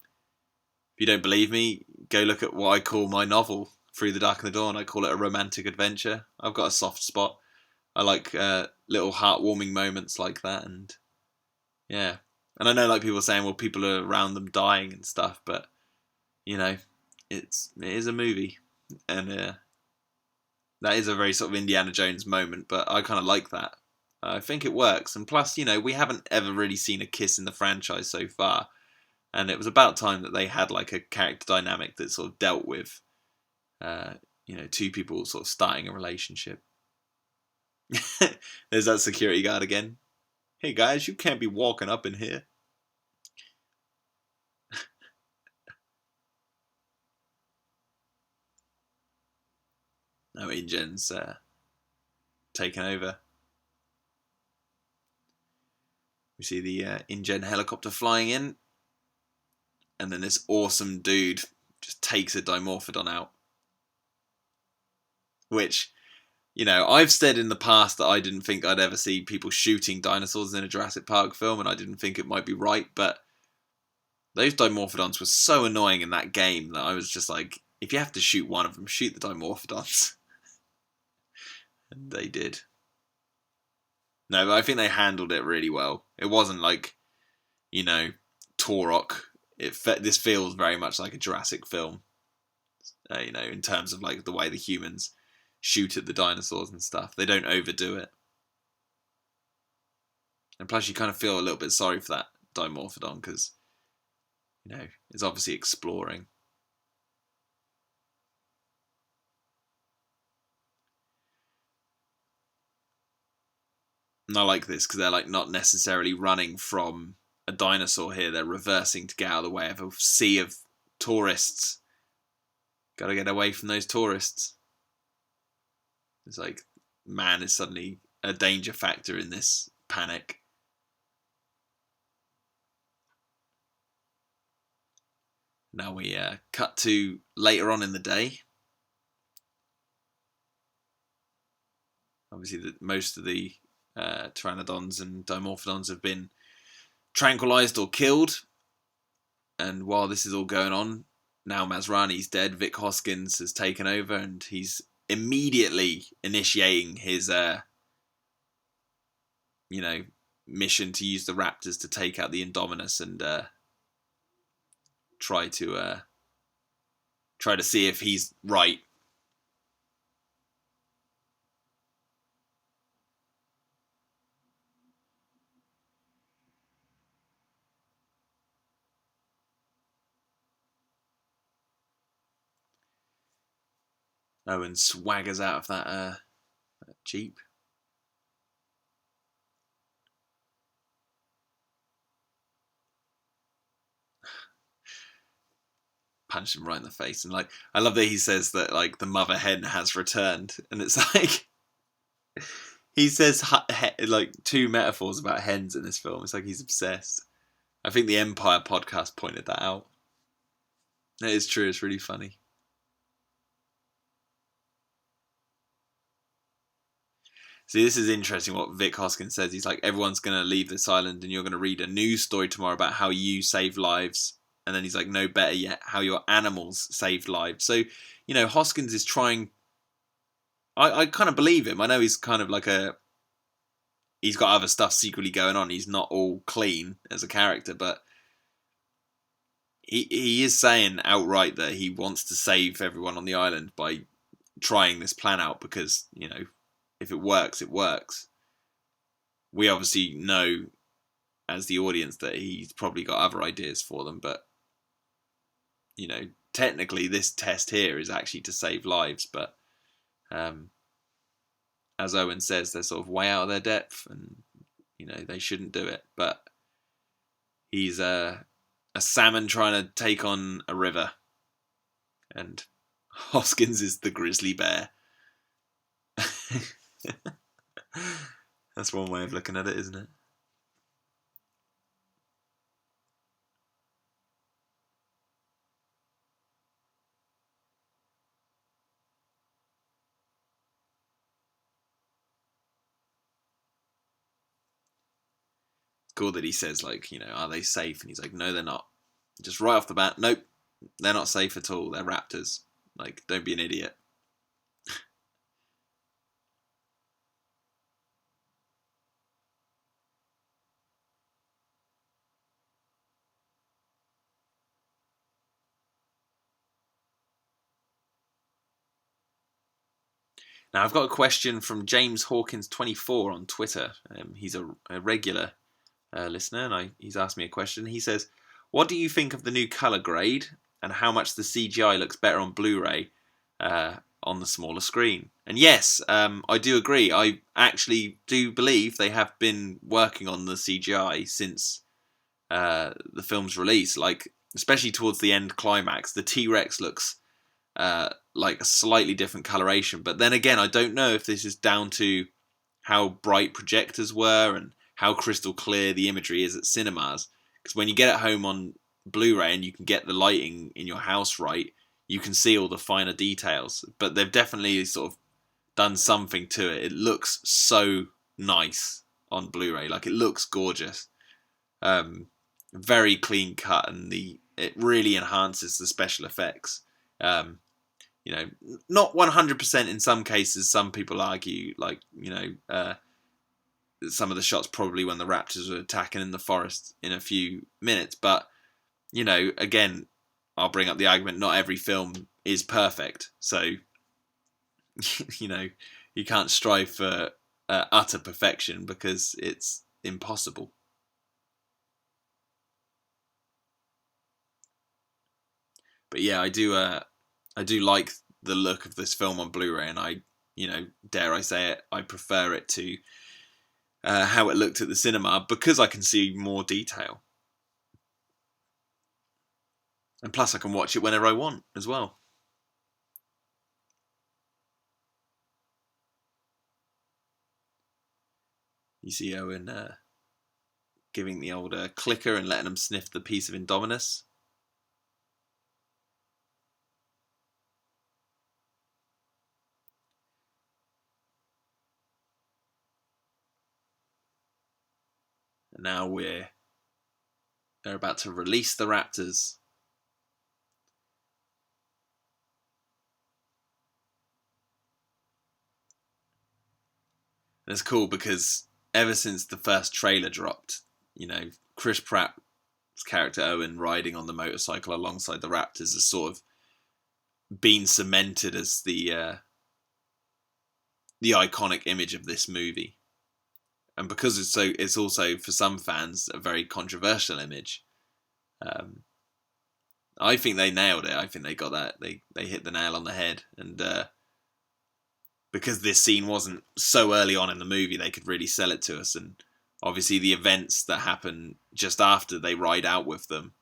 you don't believe me, go look at what I call my novel, Through the Dark and the Dawn. I call it a romantic adventure. I've got a soft spot. I like little heartwarming moments like that, and yeah. And I know, like, people are saying, well, people are around them dying and stuff, but it is a movie, and that is a very sort of Indiana Jones moment. But I kind of like that. I think it works, and plus, we haven't ever really seen a kiss in the franchise so far, and it was about time that they had like a character dynamic that sort of dealt with, two people sort of starting a relationship. There's that security guard again. Hey guys, you can't be walking up in here. Now InGen's taken over. We see the InGen helicopter flying in, and then this awesome dude just takes a Dimorphodon out. Which, I've said in the past that I didn't think I'd ever see people shooting dinosaurs in a Jurassic Park film, and I didn't think it might be right, but those Dimorphodons were so annoying in that game that I was just like, if you have to shoot one of them, shoot the Dimorphodons. And they did. No, but I think they handled it really well. It wasn't like, Torok. This feels very much like a Jurassic film. In terms of like the way the humans shoot at the dinosaurs and stuff. They don't overdo it. And plus you kind of feel a little bit sorry for that Dimorphodon because, it's obviously exploring. And I like this because they're like not necessarily running from a dinosaur here. They're reversing to get out of the way of a sea of tourists. Gotta get away from those tourists. It's like man is suddenly a danger factor in this panic. Now we cut to later on in the day. Obviously, most of the Pteranodons and Dimorphodons have been tranquilized or killed. And while this is all going on, now Masrani's dead, Vic Hoskins has taken over, and he's immediately initiating his, mission to use the Raptors to take out the Indominus and try to see if he's right. Owen swaggers out of that Jeep. Punch him right in the face. And like, I love that he says that like the mother hen has returned, and it's like he says like 2 metaphors about hens in this film. It's like he's obsessed. I think the Empire podcast pointed that out. It is true. It's really funny. See, this is interesting what Vic Hoskins says. He's like, everyone's going to leave this island and you're going to read a news story tomorrow about how you save lives. And then he's like, no, better yet, how your animals saved lives. So, you know, Hoskins is trying... I kind of believe him. I know he's kind of like he's got other stuff secretly going on. He's not all clean as a character, but he is saying outright that he wants to save everyone on the island by trying this plan out because, you know, if it works, it works. We obviously know as the audience that he's probably got other ideas for them, but, you know, technically this test here is actually to save lives, but as Owen says, they're sort of way out of their depth and, you know, they shouldn't do it. But he's a salmon trying to take on a river, and Hoskins is the grizzly bear. That's one way of looking at it, isn't it? It's cool that he says, like, you know, are they safe? And he's like, no, they're not. Just right off the bat, nope, they're not safe at all. They're raptors. Like, don't be an idiot. Now, I've got a question from James Hawkins24 on Twitter. He's a regular listener, and he's asked me a question. He says, what do you think of the new colour grade, and how much the CGI looks better on Blu-ray on the smaller screen? And yes, I do agree. I actually do believe they have been working on the CGI since the film's release. Like, especially towards the end climax, the T-Rex looks like a slightly different coloration. But then again, I don't know if this is down to how bright projectors were and how crystal clear the imagery is at cinemas. Because when you get it home on Blu-ray and you can get the lighting in your house right, you can see all the finer details. But they've definitely sort of done something to it. It looks so nice on Blu-ray. Like, it looks gorgeous. Very clean cut, and it really enhances the special effects. You know, not 100% in some cases. Some people argue, like, you know, some of the shots probably when the raptors were attacking in the forest in a few minutes. But, you know, again, I'll bring up the argument, not every film is perfect. So, you know, you can't strive for utter perfection because it's impossible. But yeah, I do like the look of this film on Blu-ray, and I, you know, dare I say it, I prefer it to how it looked at the cinema because I can see more detail. And plus I can watch it whenever I want as well. You see Owen giving the old clicker and letting him sniff the piece of Indominus. And now they're about to release the raptors. And it's cool because ever since the first trailer dropped, you know, Chris Pratt's character Owen riding on the motorcycle alongside the raptors has sort of been cemented as the iconic image of this movie. And because it's also for some fans a very controversial image. I think they nailed it. I think they got that. They hit the nail on the head. And because this scene wasn't so early on in the movie, they could really sell it to us. And obviously the events that happen just after they ride out with them,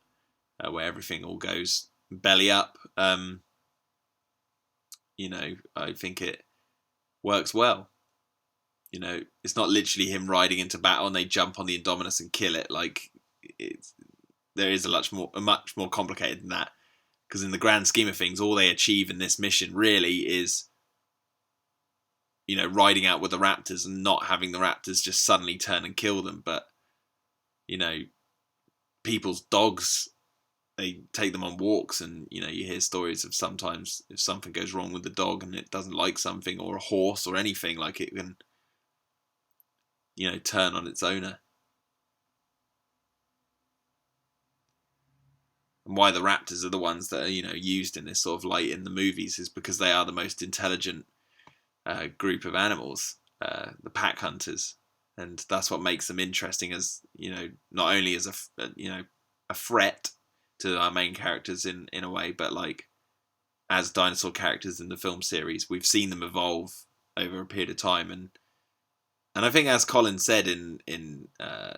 where everything all goes belly up, I think it works well. It's not literally him riding into battle and they jump on the Indominus and kill it. Like, there is a much more complicated than that. Because in the grand scheme of things, all they achieve in this mission really is, riding out with the raptors and not having the raptors just suddenly turn and kill them. But, people's dogs, they take them on walks, and, you hear stories of sometimes if something goes wrong with the dog and it doesn't like something, or a horse or anything, like it can, turn on its owner. And why the raptors are the ones that are, used in this sort of light in the movies is because they are the most intelligent group of animals, the pack hunters, and that's what makes them interesting as, not only as a threat to our main characters in a way, but like as dinosaur characters in the film series. We've seen them evolve over a period of time, and I think, as Colin said in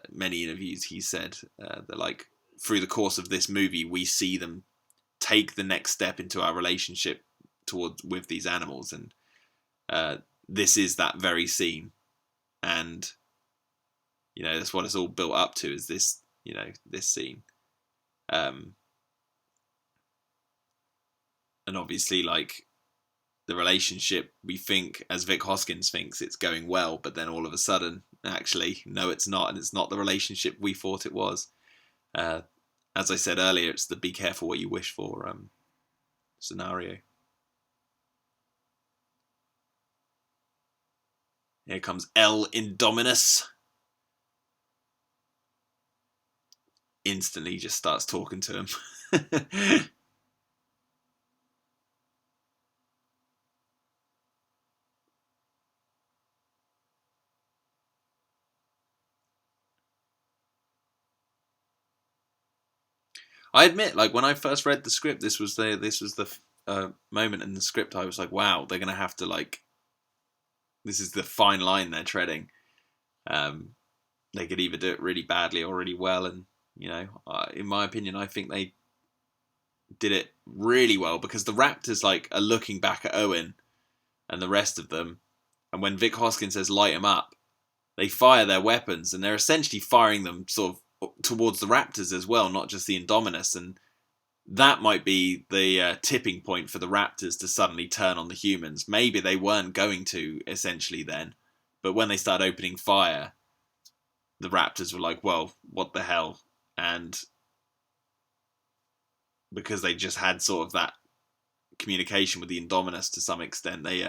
many interviews, he said that, like, through the course of this movie, we see them take the next step into our relationship with these animals, and this is that very scene, and that's what it's all built up to, is this this scene, and obviously, like, the relationship, we think, as Vic Hoskins thinks, it's going well, but then all of a sudden, actually, no, it's not, and it's not the relationship we thought it was. As I said earlier, it's the be careful what you wish for scenario. Here comes L. Indominus. Instantly just starts talking to him. I admit, like, when I first read the script, this was the moment in the script I was like, wow, they're gonna have to, like, this is the fine line they're treading. They could either do it really badly or really well, and in my opinion, I think they did it really well, because the Raptors, like, are looking back at Owen and the rest of them, and when Vic Hoskins says light them up, they fire their weapons, and they're essentially firing them sort of towards the Raptors as well, not just the Indominus, and that might be the tipping point for the Raptors to suddenly turn on the humans. Maybe they weren't going to, essentially, then, but when they started opening fire, the Raptors were like, well, what the hell? And because they just had sort of that communication with the Indominus to some extent, they,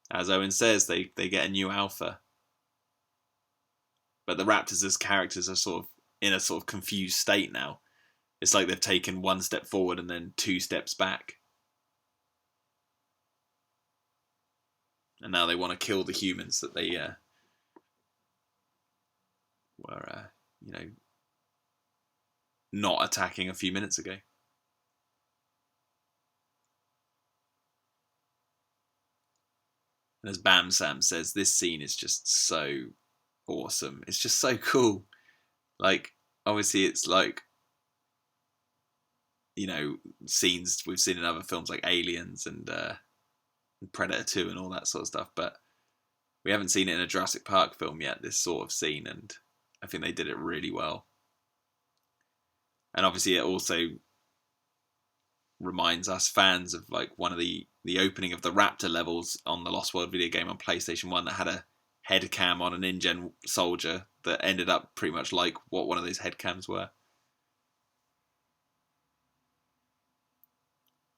as Owen says, they get a new alpha. But the Raptors as characters are sort of in a sort of confused state now. It's like they've taken one step forward and then two steps back. And now they want to kill the humans that they were, not attacking a few minutes ago. And as Bam Sam says, this scene is just so awesome. It's just so cool. Like, obviously, it's like, scenes we've seen in other films like Aliens and Predator 2 and all that sort of stuff, but we haven't seen it in a Jurassic Park film yet, this sort of scene, and I think they did it really well. And obviously it also reminds us fans of, like, one of the opening of the Raptor levels on the Lost World video game on PlayStation 1 that had a head cam on an InGen soldier that ended up pretty much like what one of those head cams were.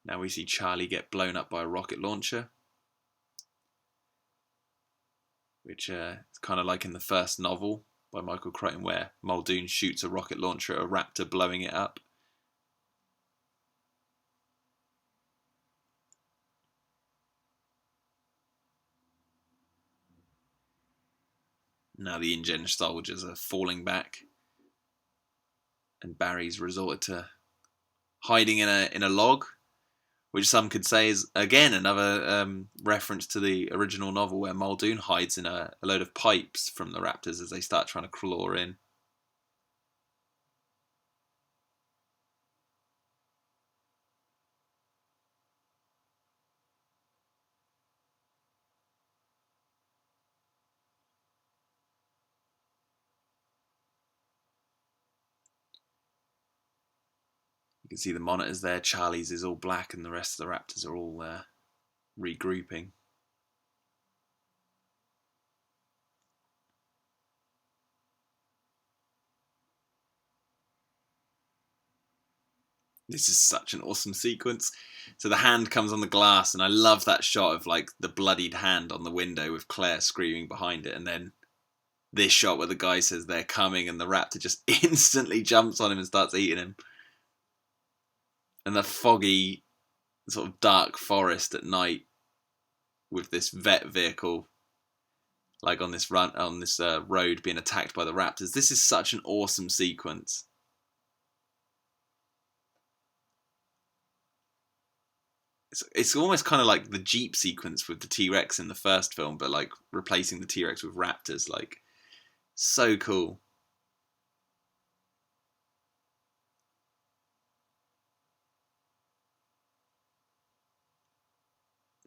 Now we see Charlie get blown up by a rocket launcher, which is kind of like in the first novel by Michael Crichton, where Muldoon shoots a rocket launcher at a raptor, blowing it up. Now the InGen soldiers are falling back, and Barry's resorted to hiding in a log, which some could say is, again, another reference to the original novel where Muldoon hides in a load of pipes from the raptors as they start trying to claw in. You can see the monitors there. Charlie's is all black and the rest of the raptors are all regrouping. This is such an awesome sequence. So the hand comes on the glass, and I love that shot of like the bloodied hand on the window with Claire screaming behind it, and then this shot where the guy says they're coming and the raptor just instantly jumps on him and starts eating him. And the foggy, sort of dark forest at night with this vet vehicle like on this road being attacked by the raptors. This is such an awesome sequence. It's almost kind of like the Jeep sequence with the T-Rex in the first film, but like replacing the T-Rex with raptors. Like, so cool.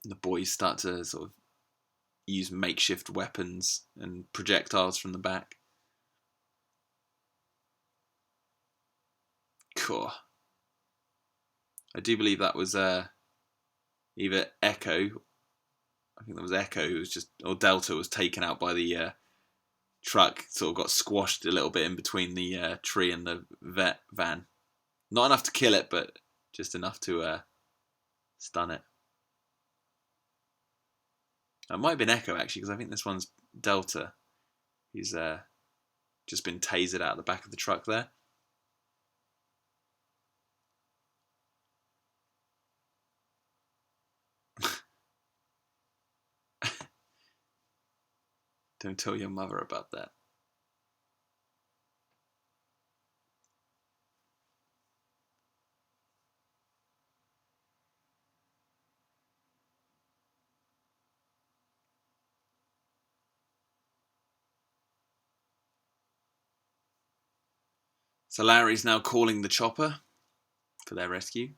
The boys start to sort of use makeshift weapons and projectiles from the back. Cool. I do believe that was either Echo. I think that was Echo who was or Delta was taken out by the truck. Sort of got squashed a little bit in between the tree and the vet van. Not enough to kill it, but just enough to stun it. It might have been Echo actually, because I think this one's Delta. He's just been tasered out of the back of the truck there. Don't tell your mother about that. So Larry's now calling the chopper for their rescue.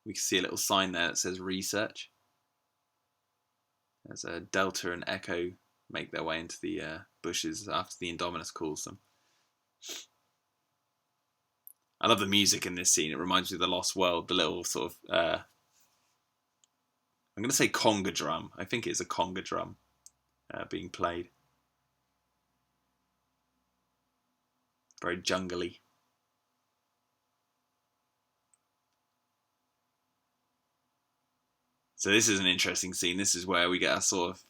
We can see a little sign there that says research. As Delta and Echo make their way into the bushes after the Indominus calls them. I love the music in this scene. It reminds me of The Lost World. The little sort of... I'm going to say conga drum. I think it's a conga drum being played. Very jungly. So this is an interesting scene. This is where we get our sort of,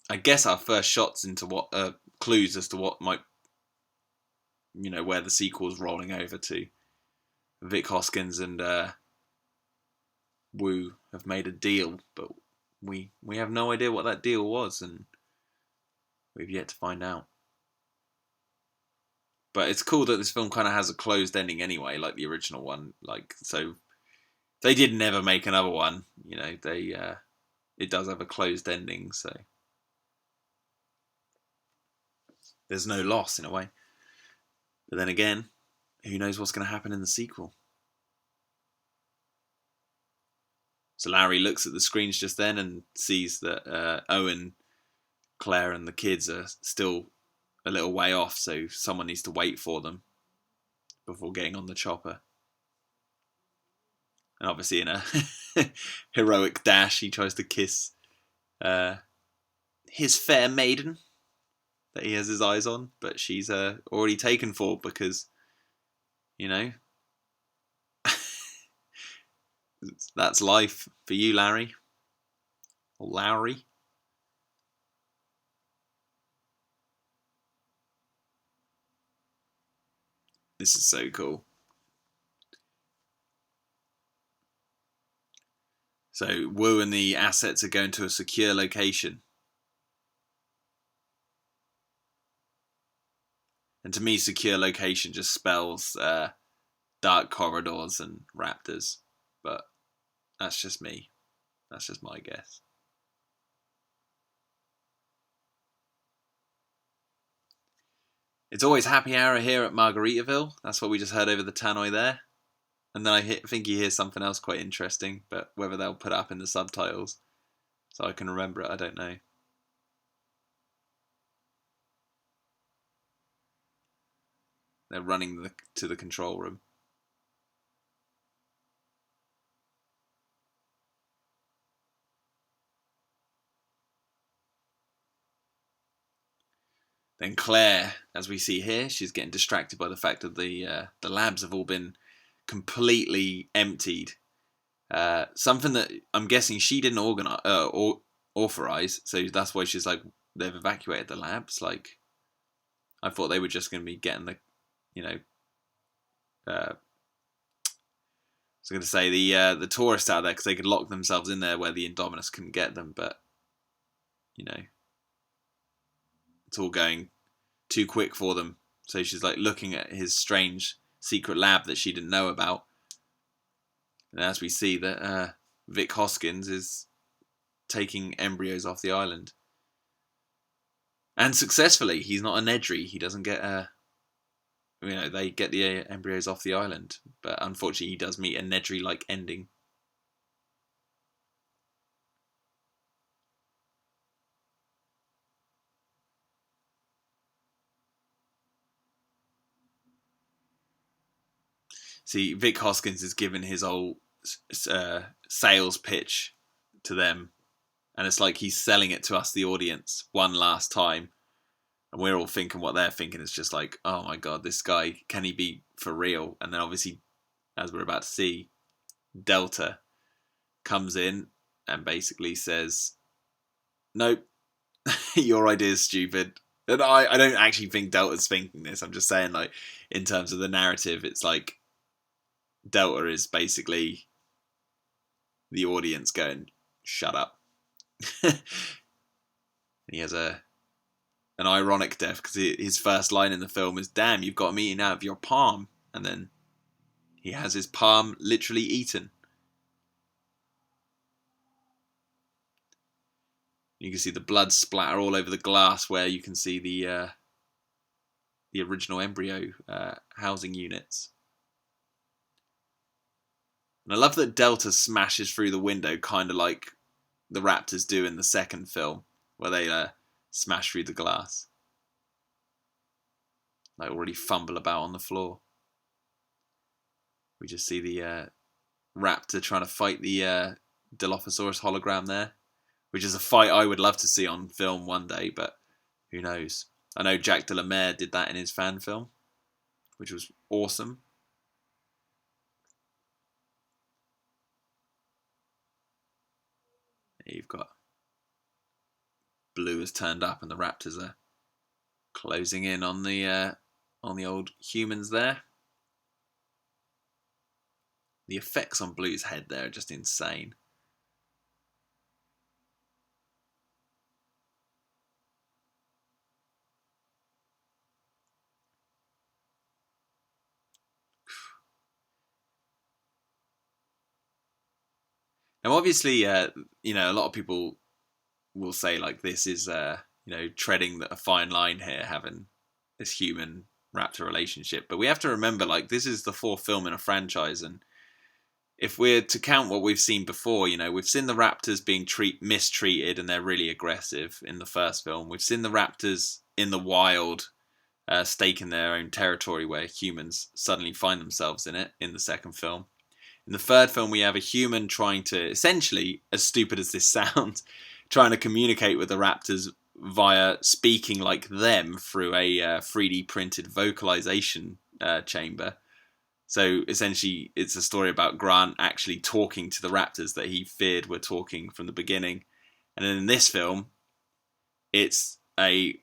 I guess, our first shots into what clues as to what might, where the sequel's rolling over to. Vic Hoskins and Wu have made a deal, but we have no idea what that deal was, and we've yet to find out. But it's cool that this film kind of has a closed ending anyway, like the original one. Like, so they did never make another one. It does have a closed ending, so there's no loss in a way. But then again, who knows what's going to happen in the sequel? So Larry looks at the screens just then and sees that Owen, Claire, and the kids are still a little way off, so someone needs to wait for them before getting on the chopper. And obviously in a heroic dash, he tries to kiss his fair maiden that he has his eyes on, but she's already taken for because, that's life for you, Larry. Or Lowry. This is so cool. So Wu and the assets are going to a secure location. And to me, secure location just spells dark corridors and raptors. But That's just me. That's just my guess. It's always happy hour here at Margaritaville. That's what we just heard over the tannoy there. And then think you hear something else quite interesting, but whether they'll put it up in the subtitles so I can remember it, I don't know. They're running to the control room. Then Claire, as we see here, she's getting distracted by the fact that the labs have all been completely emptied. Something that I'm guessing she didn't authorize, so that's why she's like, they've evacuated the labs. Like, I thought they were just going to be getting the, I was going to say the tourists out there because they could lock themselves in there where the Indominus couldn't get them, but it's all going too quick for them. So she's like looking at his strange secret lab that she didn't know about. And as we see that Vic Hoskins is taking embryos off the island. And successfully, he's not a Nedry. He doesn't get they get the embryos off the island. But unfortunately, he does meet a Nedry-like ending. See, Vic Hoskins is giving his old sales pitch to them. And it's like he's selling it to us, the audience, one last time. And we're all thinking what they're thinking is just like, oh my God, this guy, can he be for real? And then obviously, as we're about to see, Delta comes in and basically says, nope, your idea is stupid. And I don't actually think Delta's thinking this. I'm just saying, like, in terms of the narrative, it's like Delta is basically the audience going, shut up. He has an ironic death because his first line in the film is, damn, you've got me eating out of your palm. And then he has his palm literally eaten. You can see the blood splatter all over the glass where you can see the original embryo housing units. And I love that Delta smashes through the window, kind of like the Raptors do in the second film, where they smash through the glass. They already fumble about on the floor. We just see the Raptor trying to fight the Dilophosaurus hologram there, which is a fight I would love to see on film one day, but who knows. I know Jack Delamere did that in his fan film, which was awesome. You've got Blue has turned up and the Raptors are closing in on the old humans there. The effects on Blue's head there are just insane. Now, obviously, a lot of people will say like this is, treading a fine line here, having this human raptor relationship. But we have to remember, like, this is the fourth film in a franchise, and if we're to count what we've seen before, we've seen the raptors being mistreated and they're really aggressive in the first film. We've seen the raptors in the wild, staking their own territory where humans suddenly find themselves in it in the second film. In the third film, we have a human trying to, essentially, as stupid as this sounds, trying to communicate with the raptors via speaking like them through a 3D printed vocalization chamber. So essentially, it's a story about Grant actually talking to the raptors that he feared were talking from the beginning. And then in this film, it's a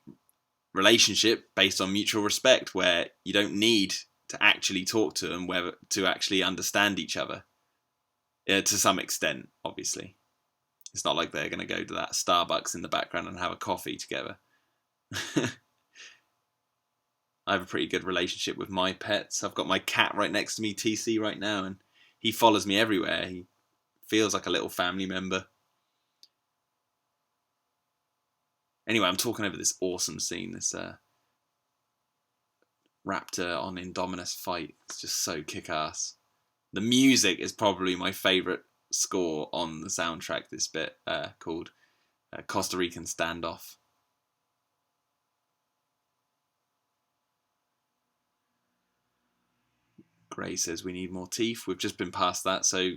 relationship based on mutual respect where you don't need to actually talk to them, to actually understand each other. To some extent, obviously. It's not like they're going to go to that Starbucks in the background and have a coffee together. I have a pretty good relationship with my pets. I've got my cat right next to me, TC, right now, and he follows me everywhere. He feels like a little family member. Anyway, I'm talking over this awesome scene, this Raptor on Indominus fight. It's just so kick-ass. The music is probably my favourite score on the soundtrack, this bit, called Costa Rican Standoff. Gray says we need more teeth. We've just been past that, so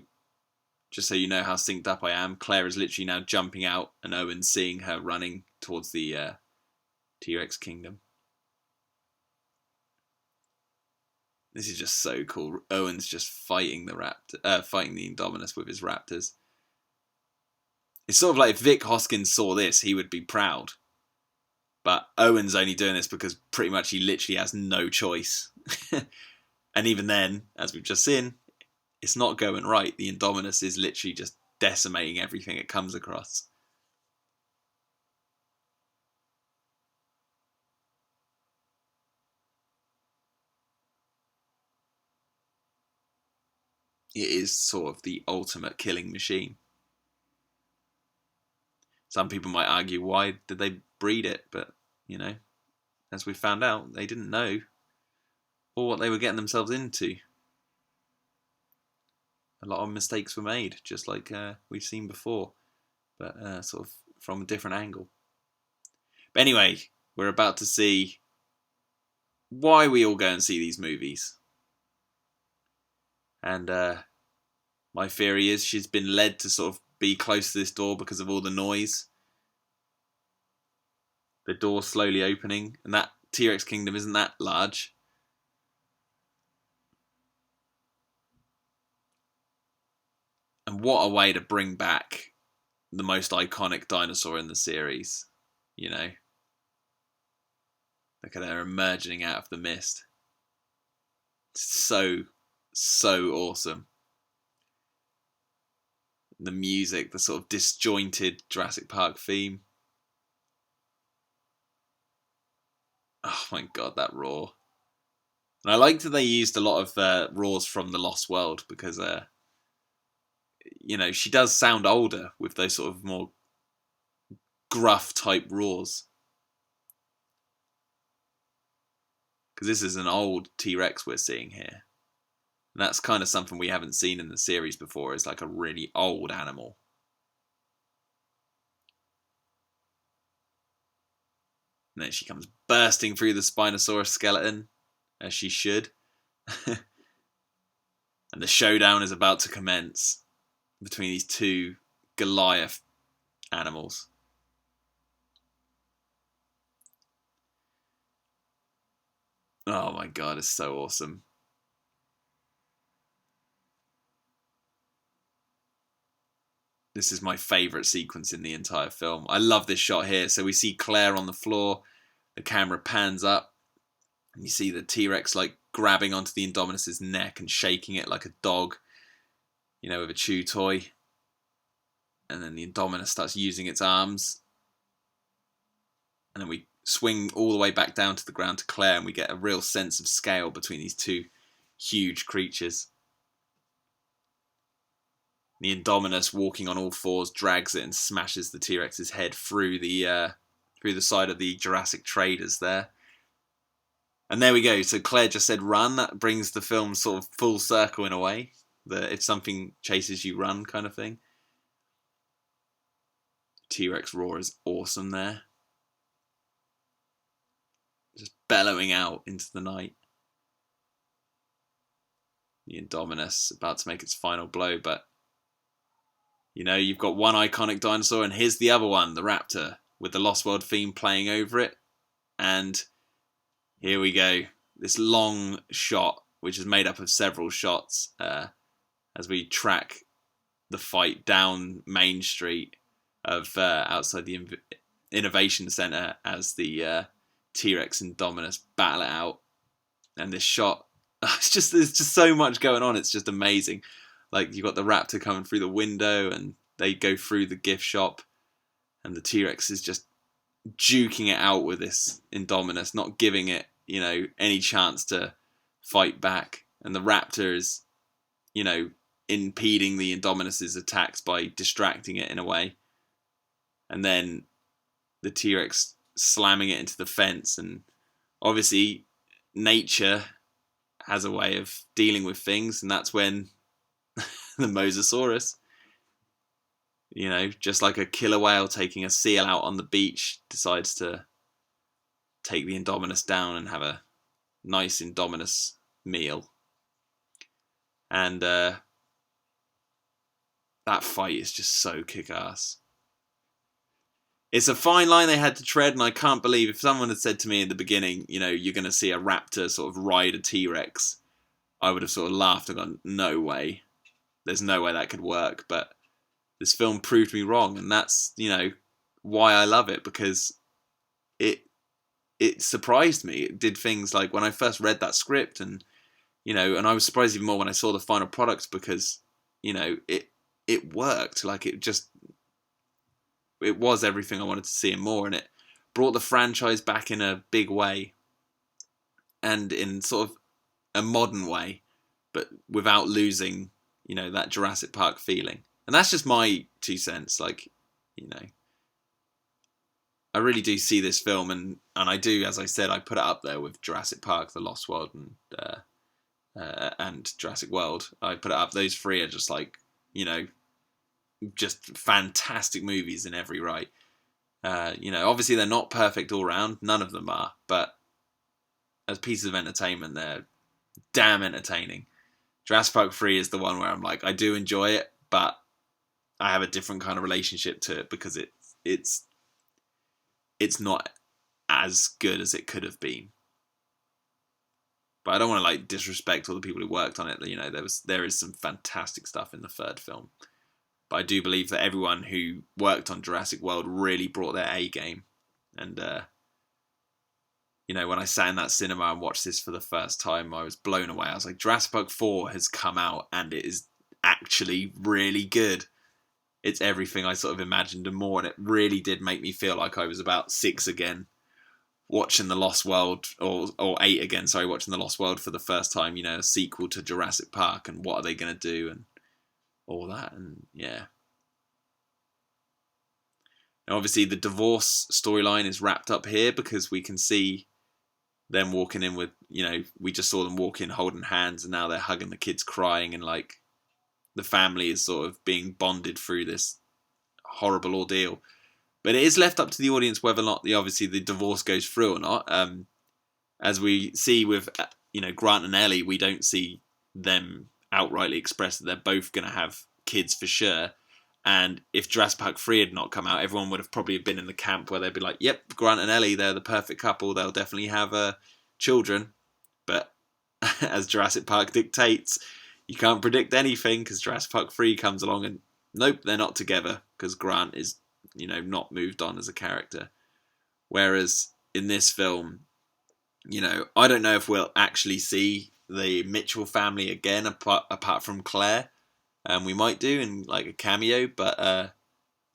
just so you know how synced up I am, Claire is literally now jumping out and Owen's seeing her running towards the T-Rex kingdom. This is just so cool. Owen's just fighting the fighting the Indominus with his raptors. It's sort of like if Vic Hoskins saw this, he would be proud. But Owen's only doing this because pretty much he literally has no choice. And even then, as we've just seen, it's not going right. The Indominus is literally just decimating everything it comes across. It is sort of the ultimate killing machine. Some people might argue, why did they breed it? But, you know, as we found out, they didn't know or what they were getting themselves into. A lot of mistakes were made, just like we've seen before, but sort of from a different angle. But anyway, we're about to see why we all go and see these movies. And my theory is she's been led to sort of be close to this door because of all the noise. The door slowly opening, and that T-Rex kingdom isn't that large. And what a way to bring back the most iconic dinosaur in the series, you know. Look at her emerging out of the mist. So awesome. The music, the sort of disjointed Jurassic Park theme. Oh my god, that roar. And I liked that they used a lot of roars from The Lost World because, you know, she does sound older with those sort of more gruff type roars. Because this is an old T-Rex we're seeing here. And that's kind of something we haven't seen in the series before. It's like a really old animal. And then she comes bursting through the Spinosaurus skeleton, as she should. And the showdown is about to commence between these two Goliath animals. Oh my god, it's so awesome. This is my favourite sequence in the entire film. I love this shot here. So we see Claire on the floor. The camera pans up. And you see the T-Rex like grabbing onto the Indominus's neck and shaking it like a dog, you know, with a chew toy. And then the Indominus starts using its arms. And then we swing all the way back down to the ground to Claire, and we get a real sense of scale between these two huge creatures. The Indominus, walking on all fours, drags it and smashes the T-Rex's head through the side of the Jurassic traders there. And there we go. So Claire just said run. That brings the film sort of full circle in a way. That if something chases you, run kind of thing. T-Rex roar is awesome there. Just bellowing out into the night. The Indominus about to make its final blow, but you know, you've got one iconic dinosaur, and here's the other one, the Raptor, with the Lost World theme playing over it. And here we go. This long shot, which is made up of several shots, as we track the fight down Main Street of outside the Innovation Center as the T-Rex and Indominus battle it out. And this shot, there's just so much going on. It's just amazing. Like, you've got the Raptor coming through the window, and they go through the gift shop, and the T-Rex is just juking it out with this Indominus, not giving it, you know, any chance to fight back. And the Raptor is, you know, impeding the Indominus's attacks by distracting it in a way, and then the T-Rex slamming it into the fence. And obviously nature has a way of dealing with things, and that's when the Mosasaurus, just like a killer whale taking a seal out on the beach, decides to take the Indominus down and have a nice Indominus meal. And that fight is just so kick-ass. It's a fine line they had to tread, and I can't believe if someone had said to me in the beginning, you're going to see a raptor sort of ride a T-Rex, I would have sort of laughed and gone, no way. There's no way that could work. But this film proved me wrong, and that's, why I love it, because it surprised me. It did things like when I first read that script, and and I was surprised even more when I saw the final product, because it worked. Like it was everything I wanted to see and more, and it brought the franchise back in a big way, and in sort of a modern way, but without losing that Jurassic Park feeling. And that's just my 2 cents. Like, I really do see this film, and I do, as I said, I put it up there with Jurassic Park, The Lost World, and Jurassic World. I put it up. Those 3 are just like, just fantastic movies in every right. Obviously they're not perfect all round. None of them are. But as pieces of entertainment, they're damn entertaining. Jurassic Park 3 is the one where I'm like, I do enjoy it, but I have a different kind of relationship to it, because it's not as good as it could have been. But I don't want to disrespect all the people who worked on it. There is some fantastic stuff in the 3rd film. But I do believe that everyone who worked on Jurassic World really brought their A game. And, when I sat in that cinema and watched this for the first time, I was blown away. I was like, Jurassic Park 4 has come out, and it is actually really good. It's everything I sort of imagined and more. And it really did make me feel like I was about 6 again, watching The Lost World, or 8 again, sorry, watching The Lost World for the first time, a sequel to Jurassic Park, and what are they going to do, and all that. And yeah. Now, obviously the divorce storyline is wrapped up here, because we can see them walking in with, we just saw them walk in holding hands, and now they're hugging the kids, crying, and the family is sort of being bonded through this horrible ordeal. But it is left up to the audience whether or not obviously the divorce goes through or not. As we see with Grant and Ellie, we don't see them outrightly express that they're both going to have kids for sure. And if Jurassic Park 3 had not come out, everyone would have probably been in the camp where they'd be like, yep, Grant and Ellie, they're the perfect couple. They'll definitely have children. But as Jurassic Park dictates, you can't predict anything, because Jurassic Park 3 comes along and nope, they're not together, because Grant is, not moved on as a character. Whereas in this film, I don't know if we'll actually see the Mitchell family again, apart from Claire. We might do in a cameo, but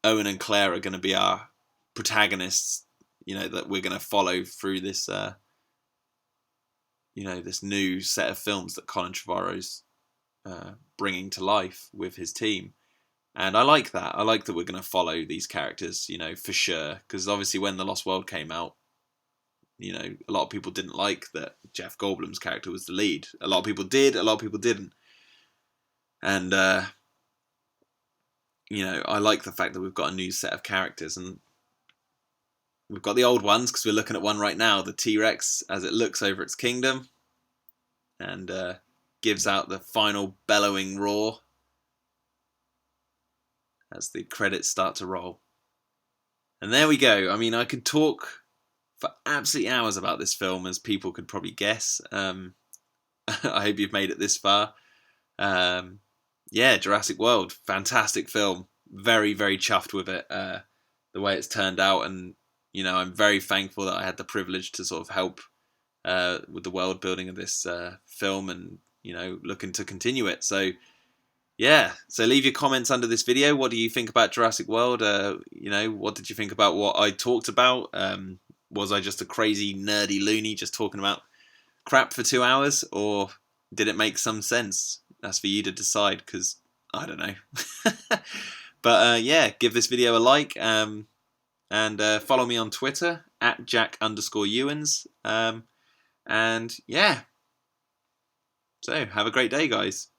Owen and Claire are going to be our protagonists, that we're going to follow through this, this new set of films that Colin Trevorrow's bringing to life with his team. And I like that. I like that we're going to follow these characters, for sure. Because obviously when The Lost World came out, a lot of people didn't like that Jeff Goldblum's character was the lead. A lot of people did, a lot of people didn't. And, I like the fact that we've got a new set of characters. And we've got the old ones, because we're looking at one right now, the T-Rex, as it looks over its kingdom. And gives out the final bellowing roar as the credits start to roll. And there we go. I mean, I could talk for absolutely hours about this film, as people could probably guess. I hope you've made it this far. Jurassic World, fantastic film. Very, very chuffed with it, the way it's turned out. And, I'm very thankful that I had the privilege to sort of help with the world building of this film, and, looking to continue it. So, so leave your comments under this video. What do you think about Jurassic World? What did you think about what I talked about? Was I just a crazy, nerdy loony just talking about crap for 2 hours? Or did it make some sense? That's for you to decide, because I don't know. But yeah, give this video a like, and follow me on Twitter at Jack_Ewins. And yeah, so have a great day, guys.